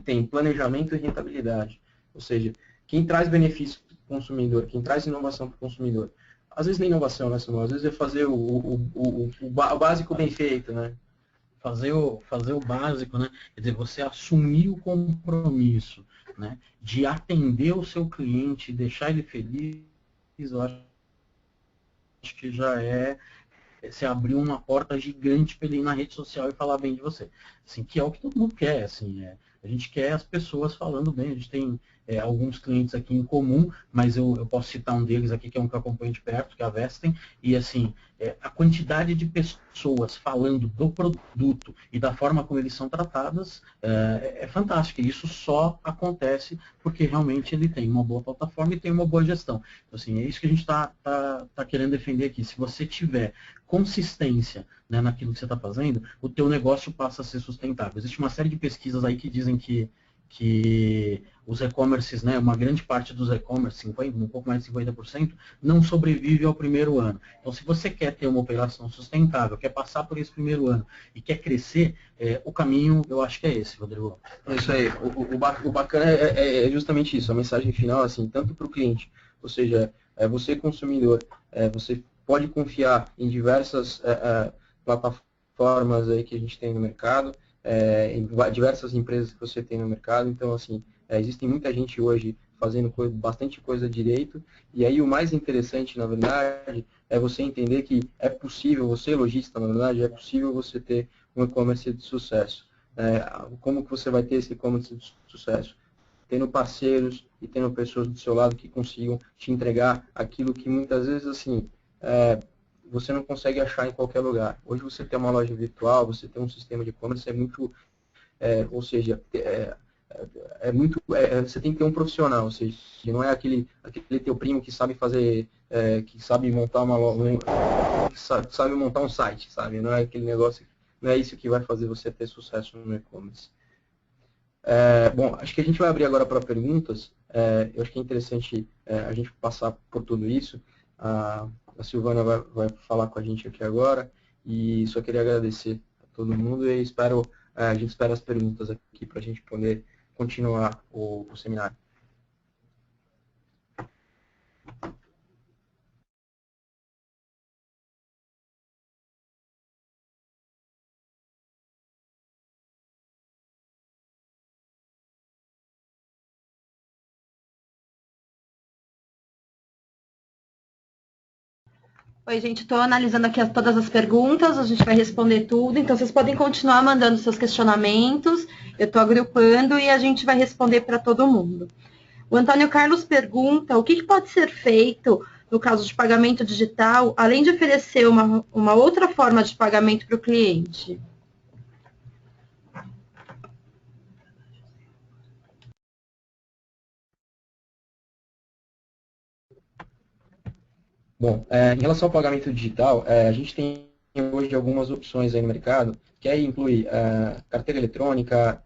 tem planejamento e rentabilidade. Ou seja, quem traz benefício para o consumidor, quem traz inovação para o consumidor. Às vezes não é inovação, né, Samuel? Às vezes é fazer o básico bem feito, né? Fazer o básico, né? Quer dizer, você assumir o compromisso, né, de atender o seu cliente, deixar ele feliz, eu acho que já você abriu uma porta gigante para ele ir na rede social e falar bem de você. Assim, que é o que todo mundo quer. Assim, a gente quer as pessoas falando bem. A gente tem alguns clientes aqui em comum, mas eu posso citar um deles aqui, que é um que eu acompanho de perto, que é a Vestem. E assim, a quantidade de pessoas falando do produto e da forma como eles são tratadas é fantástica. E isso só acontece porque realmente ele tem uma boa plataforma e tem uma boa gestão. Então, assim, é isso que a gente está querendo defender aqui. Se você tiver consistência, né, naquilo que você está fazendo, o teu negócio passa a ser sustentável. Existe uma série de pesquisas aí que dizem que os e-commerces, né, uma grande parte dos e-commerce, um pouco mais de 50%, não sobrevive ao primeiro ano. Então, se você quer ter uma operação sustentável, quer passar por esse primeiro ano e quer crescer, o caminho, eu acho que é esse, Rodrigo. É isso aí. O bacana é justamente isso, a mensagem final, assim, tanto para o cliente, ou seja, você consumidor, você pode confiar em diversas plataformas aí que a gente tem no mercado, em diversas empresas que você tem no mercado. Então, assim, existem muita gente hoje fazendo bastante coisa direito. E aí o mais interessante, na verdade, é você entender que é possível, você lojista, na verdade, é possível você ter um e-commerce de sucesso. Como que você vai ter esse e-commerce de sucesso? Tendo parceiros e tendo pessoas do seu lado que consigam te entregar aquilo que muitas vezes, assim, você não consegue achar em qualquer lugar. Hoje você tem uma loja virtual, você tem um sistema de e-commerce, ou seja, você tem que ter um profissional, ou seja, não é aquele teu primo que sabe fazer, que sabe montar sabe montar um site, sabe? Não é aquele negócio, não é isso que vai fazer você ter sucesso no e-commerce. Bom, acho que a gente vai abrir agora para perguntas. Eu acho que é interessante a gente passar por tudo isso. A Silvana vai falar com a gente aqui agora e só queria agradecer a todo mundo e a gente espera as perguntas aqui para a gente poder continuar o seminário. Oi, gente, estou analisando aqui todas as perguntas, a gente vai responder tudo, então vocês podem continuar mandando seus questionamentos, eu estou agrupando e a gente vai responder para todo mundo. O Antônio Carlos pergunta o que pode ser feito no caso de pagamento digital, além de oferecer uma outra forma de pagamento para o cliente. Bom, em relação ao pagamento digital, a gente tem hoje algumas opções aí no mercado, que aí inclui carteira eletrônica,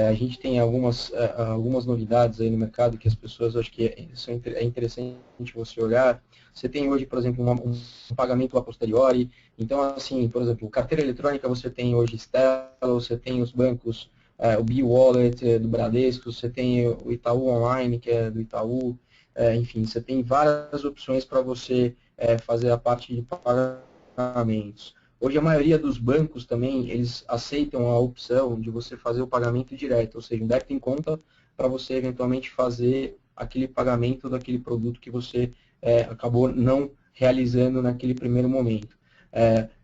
a gente tem algumas novidades aí no mercado que as pessoas acho que é interessante você olhar. Você tem hoje, por exemplo, um pagamento a posteriori. Então, assim, por exemplo, carteira eletrônica você tem hoje Stella, você tem os bancos, o B-Wallet do Bradesco, você tem o Itaú Online, que é do Itaú. Enfim, você tem várias opções para você fazer a parte de pagamentos. Hoje a maioria dos bancos também, eles aceitam a opção de você fazer o pagamento direto, ou seja, um débito em conta para você eventualmente fazer aquele pagamento daquele produto que você acabou não realizando naquele primeiro momento.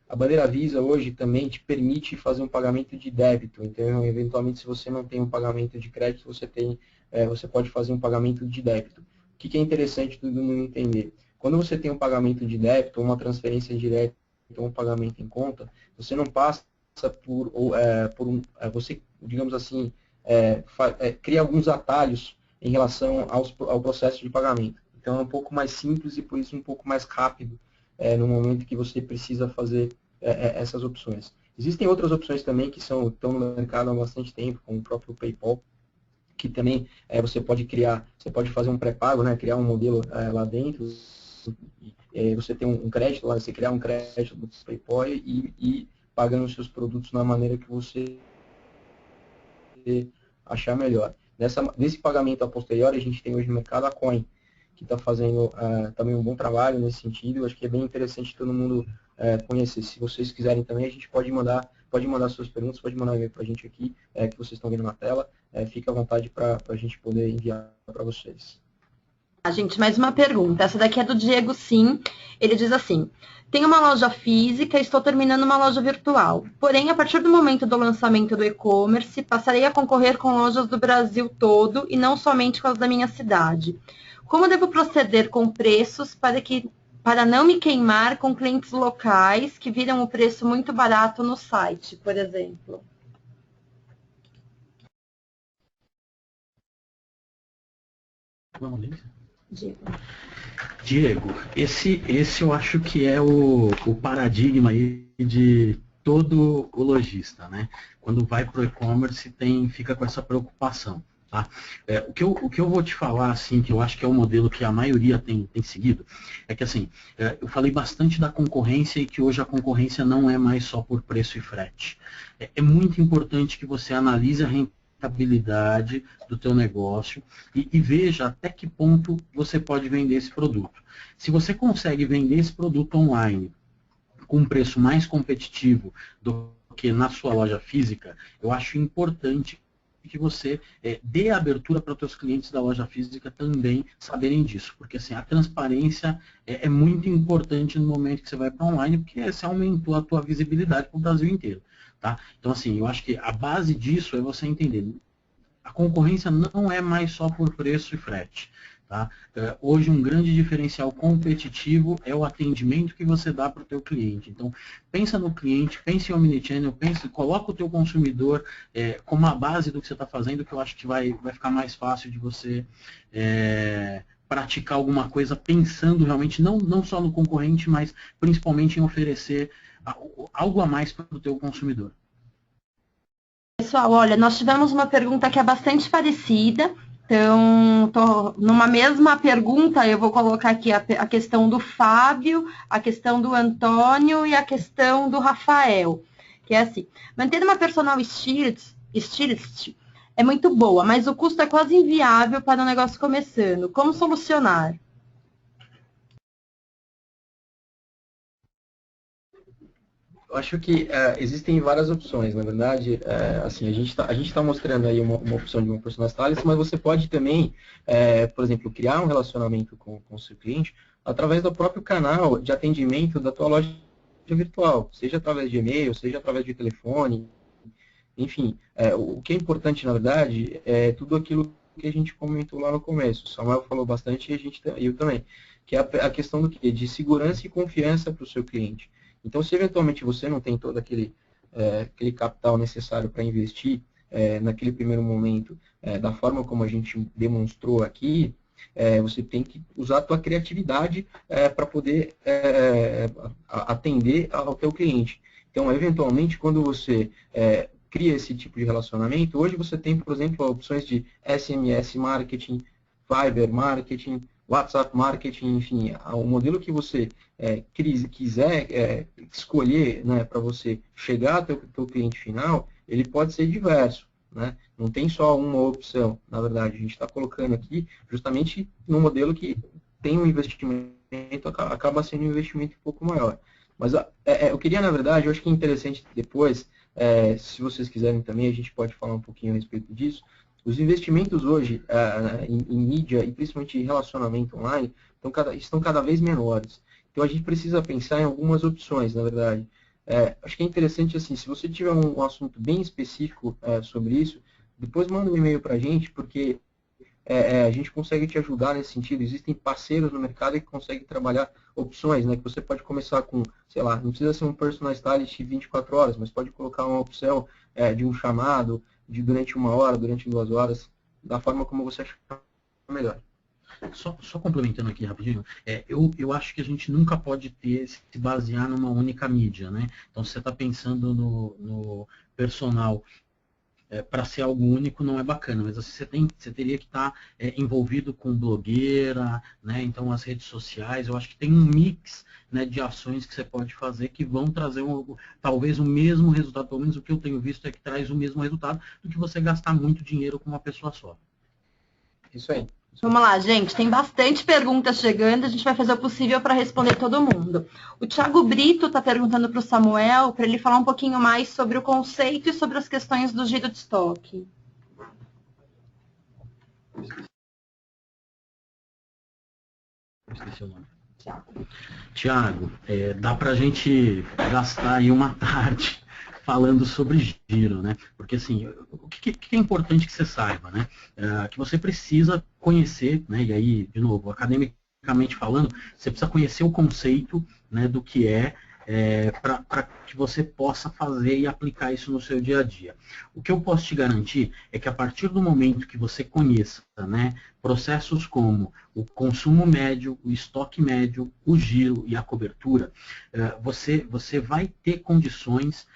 A bandeira Visa hoje também te permite fazer um pagamento de débito. Então, eventualmente, se você não tem um pagamento de crédito, você pode fazer um pagamento de débito. O que é interessante todo mundo entender? Quando você tem um pagamento de débito, uma transferência direta ou um pagamento em conta, você não passa você, digamos assim, cria alguns atalhos em relação ao processo de pagamento. Então, é um pouco mais simples e, por isso, um pouco mais rápido no momento que você precisa fazer essas opções. Existem outras opções também que estão no mercado há bastante tempo, como o próprio PayPal, que também você pode fazer um pré-pago, né, criar um modelo lá dentro, você tem um crédito lá, você criar um crédito do PayPal e pagando os seus produtos na maneira que você achar melhor. Nesse pagamento a posteriori, a gente tem hoje no mercado a Coin, que está fazendo também um bom trabalho nesse sentido. Eu acho que é bem interessante todo mundo conhecer. Se vocês quiserem também, a gente pode mandar suas perguntas, pode mandar um e-mail para a gente aqui, que vocês estão vendo na tela. Fique à vontade para a gente poder enviar para vocês. Gente, mais uma pergunta. Essa daqui é do Diego Sim. Ele diz assim: tenho uma loja física e estou terminando uma loja virtual. Porém, a partir do momento do lançamento do e-commerce, passarei a concorrer com lojas do Brasil todo e não somente com as da minha cidade. Como devo proceder com preços para não me queimar com clientes locais que viram o preço muito barato no site, por exemplo? Vamos ver. Diego, esse eu acho que é o paradigma aí de todo o lojista, né? Quando vai para o e-commerce fica com essa preocupação. Tá? O que eu vou te falar, assim, que eu acho que é o modelo que a maioria tem seguido, é que assim, eu falei bastante da concorrência e que hoje a concorrência não é mais só por preço e frete. É muito importante que você analise a rentabilidade do teu negócio e veja até que ponto você pode vender esse produto. Se você consegue vender esse produto online com um preço mais competitivo do que na sua loja física, eu acho importante que você dê abertura para os seus clientes da loja física também saberem disso, porque assim, a transparência é muito importante no momento que você vai para online, porque você aumentou a tua visibilidade para o Brasil inteiro. Tá? Então, assim, eu acho que a base disso é você entender. A concorrência não é mais só por preço e frete. Tá? Hoje, um grande diferencial competitivo é o atendimento que você dá para o teu cliente. Então, pensa no cliente, pensa em omnichannel, coloca o teu consumidor como a base do que você está fazendo, que eu acho que vai ficar mais fácil de você praticar alguma coisa pensando realmente, não só no concorrente, mas principalmente em oferecer algo a mais para o teu consumidor. Pessoal, olha, nós tivemos uma pergunta que é bastante parecida. Então, numa mesma pergunta, eu vou colocar aqui a questão do Fábio, a questão do Antônio e a questão do Rafael. Que é assim: manter uma personal stylist é muito boa, mas o custo é quase inviável para um negócio começando. Como solucionar? Eu acho que existem várias opções, na verdade, assim, a gente tá mostrando aí uma opção de uma personal stylist, mas você pode também, por exemplo, criar um relacionamento com o seu cliente através do próprio canal de atendimento da tua loja virtual, seja através de e-mail, seja através de telefone, enfim, o que é importante, na verdade, é tudo aquilo que a gente comentou lá no começo. O Samuel falou bastante e eu também, que é a questão do quê? De segurança e confiança para o seu cliente. Então, se eventualmente você não tem todo aquele capital necessário para investir naquele primeiro momento, da forma como a gente demonstrou aqui, você tem que usar a tua criatividade para poder atender ao teu cliente. Então, eventualmente, quando você cria esse tipo de relacionamento, hoje você tem, por exemplo, opções de SMS marketing, Fiverr marketing, WhatsApp marketing, enfim, o modelo que você quiser escolher, né, para você chegar ao teu cliente final, ele pode ser diverso, né? Não tem só uma opção, na verdade. A gente está colocando aqui justamente no modelo que tem um investimento, acaba sendo um investimento um pouco maior. Mas eu queria, na verdade, eu acho que é interessante depois, se vocês quiserem também, a gente pode falar um pouquinho a respeito disso. Os investimentos hoje em mídia e principalmente em relacionamento online estão cada vez menores. Então a gente precisa pensar em algumas opções, na verdade. Acho que é interessante, assim, se você tiver um assunto bem específico sobre isso, depois manda um e-mail para a gente, porque a gente consegue te ajudar nesse sentido. Existem parceiros no mercado que conseguem trabalhar opções, né? Que você pode começar com, sei lá, não precisa ser um personal stylist de 24 horas, mas pode colocar uma opção de um chamado durante 1 hora, durante 2 horas, da forma como você achar melhor. Só complementando aqui rapidinho, eu acho que a gente nunca pode se basear numa única mídia, né? Então, se você está pensando no personal para ser algo único não é bacana, mas você teria que estar envolvido com blogueira, né? Então as redes sociais, eu acho que tem um mix, né, de ações que você pode fazer que vão trazer talvez o mesmo resultado, pelo menos o que eu tenho visto é que traz o mesmo resultado do que você gastar muito dinheiro com uma pessoa só. Isso aí. Vamos lá, gente. Tem bastante perguntas chegando. A gente vai fazer o possível para responder todo mundo. O Thiago Brito está perguntando para o Samuel, para ele falar um pouquinho mais sobre o conceito e sobre as questões do giro de estoque. Esqueci o nome. Tiago, dá para a gente gastar aí uma tarde falando sobre giro, né? Porque assim, o que é importante que você saiba, né? Que você precisa conhecer, né? E aí, de novo, academicamente falando, você precisa conhecer o conceito, né, do que para que você possa fazer e aplicar isso no seu dia a dia. O que eu posso te garantir é que a partir do momento que você conheça, né, processos como o consumo médio, o estoque médio, o giro e a cobertura, você vai ter condições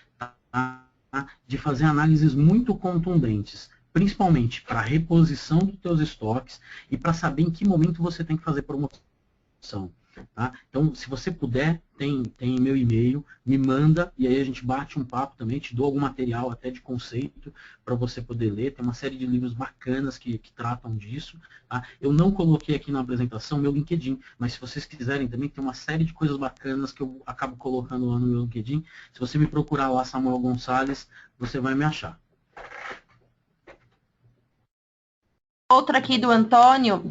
de fazer análises muito contundentes, principalmente para a reposição dos seus estoques e para saber em que momento você tem que fazer promoção. Tá? Então, se você puder, tem meu e-mail, me manda e aí a gente bate um papo também, te dou algum material até de conceito para você poder ler. Tem uma série de livros bacanas que tratam disso. Tá? Eu não coloquei aqui na apresentação meu LinkedIn, mas se vocês quiserem também, tem uma série de coisas bacanas que eu acabo colocando lá no meu LinkedIn. Se você me procurar lá, Samuel Gonçalves, você vai me achar. Outra aqui do Antônio.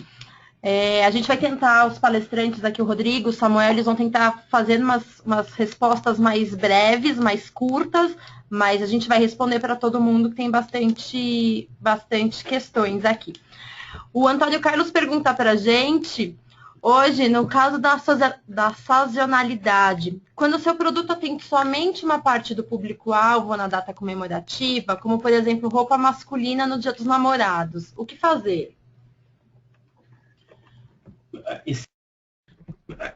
A gente vai tentar, os palestrantes aqui, o Rodrigo, o Samuel, eles vão tentar fazer umas respostas mais breves, mais curtas, mas a gente vai responder para todo mundo, que tem bastante questões aqui. O Antônio Carlos pergunta para a gente, hoje, no caso da sazonalidade, quando o seu produto atende somente uma parte do público-alvo na data comemorativa, como, por exemplo, roupa masculina no Dia dos Namorados, o que fazer?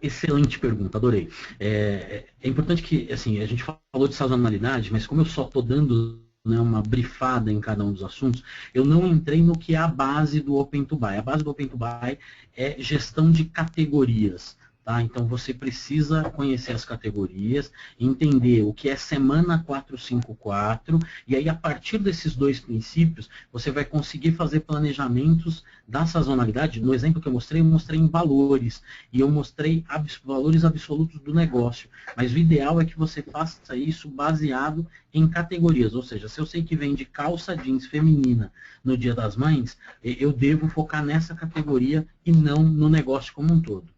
Excelente pergunta, adorei. É importante que, assim, a gente falou de sazonalidade, mas como eu só estou dando, né, uma brifada em cada um dos assuntos, eu não entrei no que é a base do Open to Buy. A base do Open to Buy é gestão de categorias. Tá? Então, você precisa conhecer as categorias, entender o que é semana 454, e aí, a partir desses dois princípios, você vai conseguir fazer planejamentos da sazonalidade. No exemplo que eu mostrei em valores, e eu mostrei valores absolutos do negócio. Mas o ideal é que você faça isso baseado em categorias, ou seja, se eu sei que vende calça jeans feminina no Dia das Mães, eu devo focar nessa categoria e não no negócio como um todo.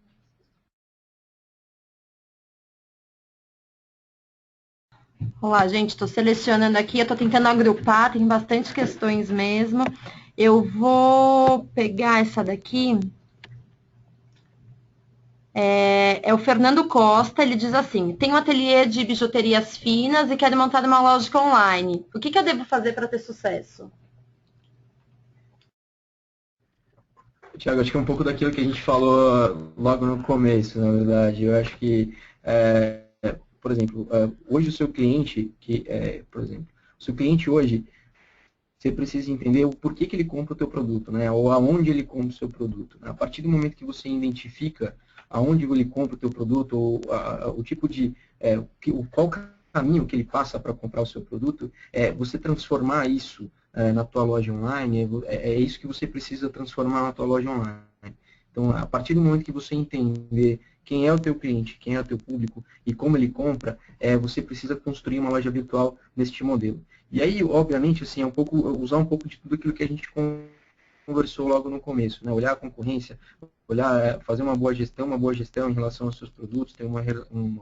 Olá, gente, estou selecionando aqui, eu estou tentando agrupar, tem bastante questões mesmo. Eu vou pegar essa daqui. É o Fernando Costa, ele diz assim, tenho um ateliê de bijuterias finas e quero montar uma loja online. O que eu devo fazer para ter sucesso? Tiago, acho que é um pouco daquilo que a gente falou logo no começo, na verdade. Eu acho que, por exemplo, hoje o seu cliente, por exemplo, o seu cliente hoje, você precisa entender o porquê que ele compra o teu produto, né? Ou aonde ele compra o seu produto. A partir do momento que você identifica aonde ele compra o teu produto, ou o tipo de, qual caminho que ele passa para comprar o seu produto, você transformar isso na tua loja online, é isso que você precisa transformar na tua loja online. Então, a partir do momento que você entender quem é o teu cliente, quem é o teu público e como ele compra, você precisa construir uma loja virtual neste modelo. E aí, obviamente, assim, usar um pouco de tudo aquilo que a gente conversou logo no começo, né? Olhar a concorrência, fazer uma boa gestão em relação aos seus produtos, ter uma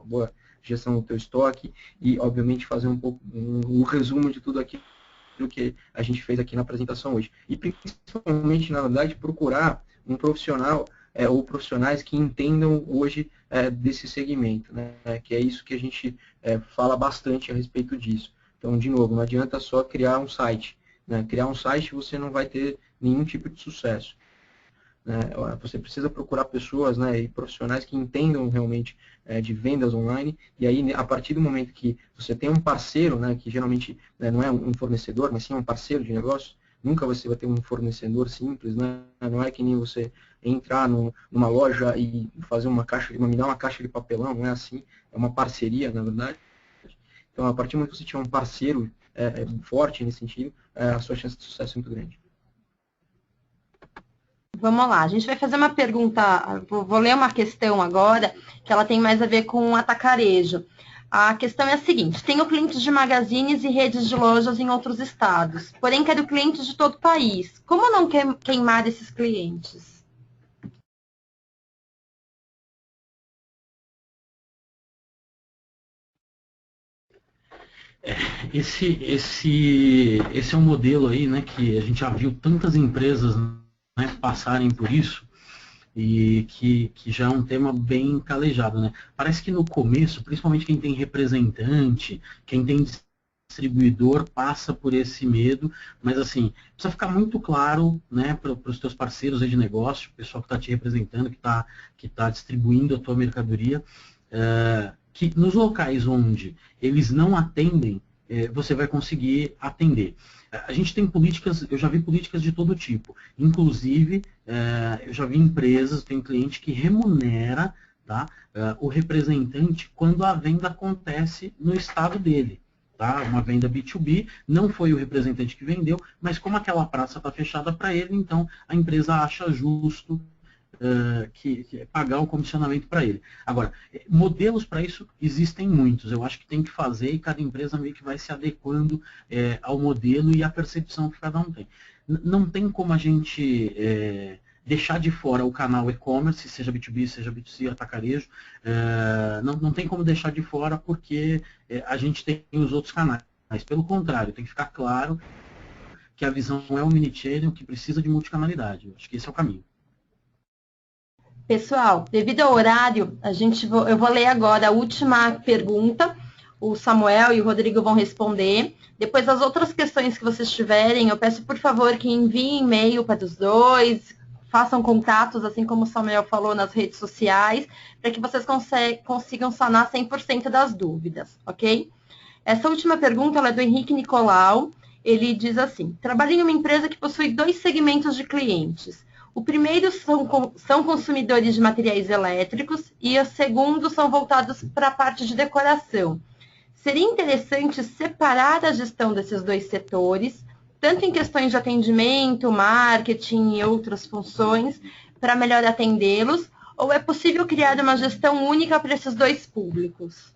boa gestão do teu estoque e, obviamente, fazer um pouco um resumo de tudo aquilo que a gente fez aqui na apresentação hoje. E, principalmente, na verdade, procurar um profissional ou profissionais que entendam hoje desse segmento, né? Que é isso que a gente fala bastante a respeito disso. Então, de novo, não adianta só criar um site, né? Criar um site você não vai ter nenhum tipo de sucesso, né? Você precisa procurar pessoas, né, e profissionais que entendam realmente de vendas online, e aí a partir do momento que você tem um parceiro, né, que geralmente não é um fornecedor, mas sim um parceiro de negócio, nunca você vai ter um fornecedor simples, né? Não é que nem você entrar numa loja e fazer me dar uma caixa de papelão, não é assim, é uma parceria, na verdade. Então, a partir do momento que você tiver um parceiro forte nesse sentido, a sua chance de sucesso é muito grande. Vamos lá, a gente vai fazer uma pergunta, vou ler uma questão agora, que ela tem mais a ver com atacarejo. A questão é a seguinte: tenho clientes de magazines e redes de lojas em outros estados, porém quero clientes de todo o país. Como não queimar esses clientes? Esse é um modelo aí, né, que a gente já viu tantas empresas, né, passarem por isso, e que já é um tema bem calejado, né? Parece que no começo, principalmente quem tem representante, quem tem distribuidor, passa por esse medo, mas assim, precisa ficar muito claro, né, para os teus parceiros aí de negócio, o pessoal que está te representando, que tá distribuindo a tua mercadoria, que nos locais onde eles não atendem, você vai conseguir atender. A gente tem políticas, eu já vi políticas de todo tipo, inclusive eu já vi empresas, tem cliente que remunera, tá, o representante quando a venda acontece no estado dele. Tá? Uma venda B2B, não foi o representante que vendeu, mas como aquela praça está fechada para ele, então a empresa acha justo que pagar um comissionamento para ele. Agora, modelos para isso existem muitos. Eu acho que tem que fazer e cada empresa meio que vai se adequando ao modelo e à percepção que cada um tem. Não tem como a gente deixar de fora o canal e-commerce, seja B2B, seja B2C, atacarejo. Não tem como deixar de fora porque a gente tem os outros canais. Mas, pelo contrário, tem que ficar claro que a visão é o omnichannel, que precisa de multicanalidade. Eu acho que esse é o caminho. Pessoal, devido ao horário, eu vou ler agora a última pergunta. O Samuel e o Rodrigo vão responder. Depois, as outras questões que vocês tiverem, eu peço, por favor, que enviem e-mail para os dois, façam contatos, assim como o Samuel falou, nas redes sociais, para que vocês consigam sanar 100% das dúvidas, ok? Essa última pergunta ela é do Henrique Nicolau. Ele diz assim: trabalho em uma empresa que possui 2 segmentos de clientes. O primeiro são consumidores de materiais elétricos e o segundo são voltados para a parte de decoração. Seria interessante separar a gestão desses 2 setores, tanto em questões de atendimento, marketing e outras funções, para melhor atendê-los, ou é possível criar uma gestão única para esses 2 públicos?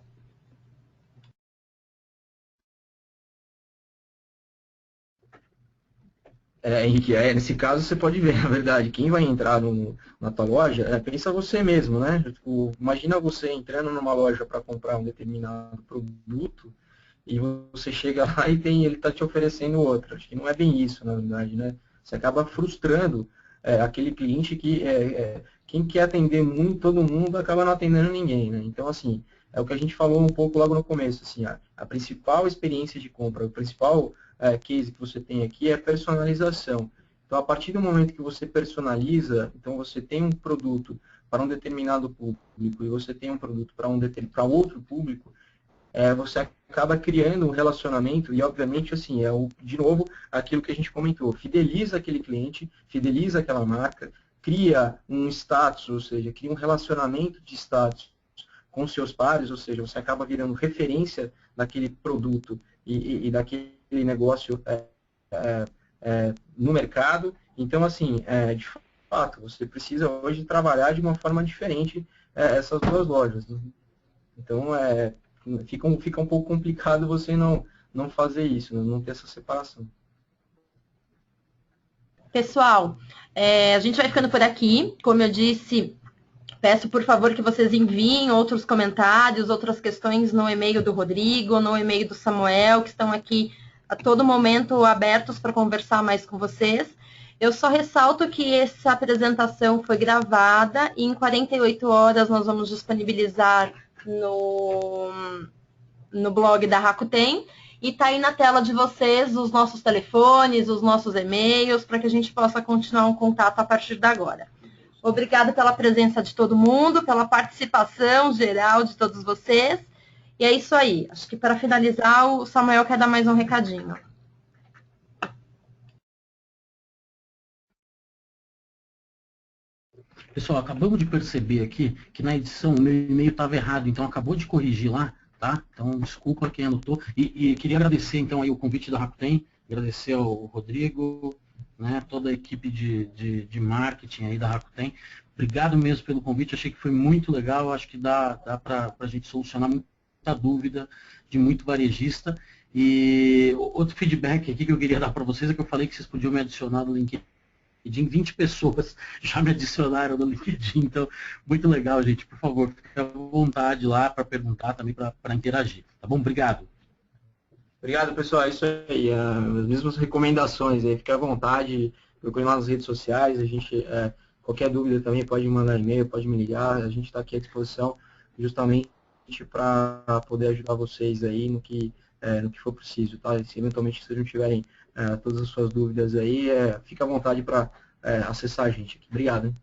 Henrique, nesse caso você pode ver, na verdade, quem vai entrar na tua loja, pensa você mesmo, né? Tipo, imagina você entrando numa loja para comprar um determinado produto e você chega lá e ele está te oferecendo outro. Acho que não é bem isso, na verdade, né? Você acaba frustrando aquele cliente que quem quer atender muito, todo mundo, acaba não atendendo ninguém, né? Então, assim, é o que a gente falou um pouco logo no começo, assim, a principal experiência de compra, o principal case que você tem aqui é personalização. Então, a partir do momento que você personaliza, então você tem um produto para um determinado público e você tem um produto para outro público, você acaba criando um relacionamento e, obviamente, assim, de novo, aquilo que a gente comentou, fideliza aquele cliente, fideliza aquela marca, cria um status, ou seja, cria um relacionamento de status com seus pares, ou seja, você acaba virando referência daquele produto e daquele negócio no mercado. Então, assim, de fato, você precisa hoje trabalhar de uma forma diferente essas 2 lojas. Então, fica um pouco complicado você não fazer isso, não ter essa separação. Pessoal, a gente vai ficando por aqui. Como eu disse, Peço, por favor, que vocês enviem outros comentários, outras questões no e-mail do Rodrigo, no e-mail do Samuel, que estão aqui a todo momento abertos para conversar mais com vocês. Eu só ressalto que essa apresentação foi gravada e em 48 horas nós vamos disponibilizar no blog da Rakuten. E está aí na tela de vocês os nossos telefones, os nossos e-mails, para que a gente possa continuar um contato a partir de agora. Obrigada pela presença de todo mundo, pela participação geral de todos vocês. E é isso aí. Acho que para finalizar, o Samuel quer dar mais um recadinho. Pessoal, acabamos de perceber aqui que na edição o meu e-mail estava errado, então acabou de corrigir lá, tá? Então, desculpa quem anotou. E queria agradecer, então, aí o convite da Rakuten, agradecer ao Rodrigo, né, toda a equipe de marketing aí da Rakuten. Obrigado mesmo pelo convite, achei que foi muito legal, acho que dá para a gente solucionar muita dúvida de muito varejista. E outro feedback aqui que eu queria dar para vocês é que eu falei que vocês podiam me adicionar no LinkedIn. 20 pessoas já me adicionaram no LinkedIn, então muito legal, gente. Por favor, fique à vontade lá para perguntar, também para interagir. Tá bom? Obrigado. Obrigado, pessoal. É isso aí. As mesmas recomendações aí. Fique à vontade, procure lá nas redes sociais. A gente, qualquer dúvida também pode me mandar e-mail, pode me ligar. A gente está aqui à disposição justamente para poder ajudar vocês aí no que for preciso, tá? Se eventualmente vocês não tiverem todas as suas dúvidas aí, fique à vontade para acessar a gente aqui. Obrigado, hein?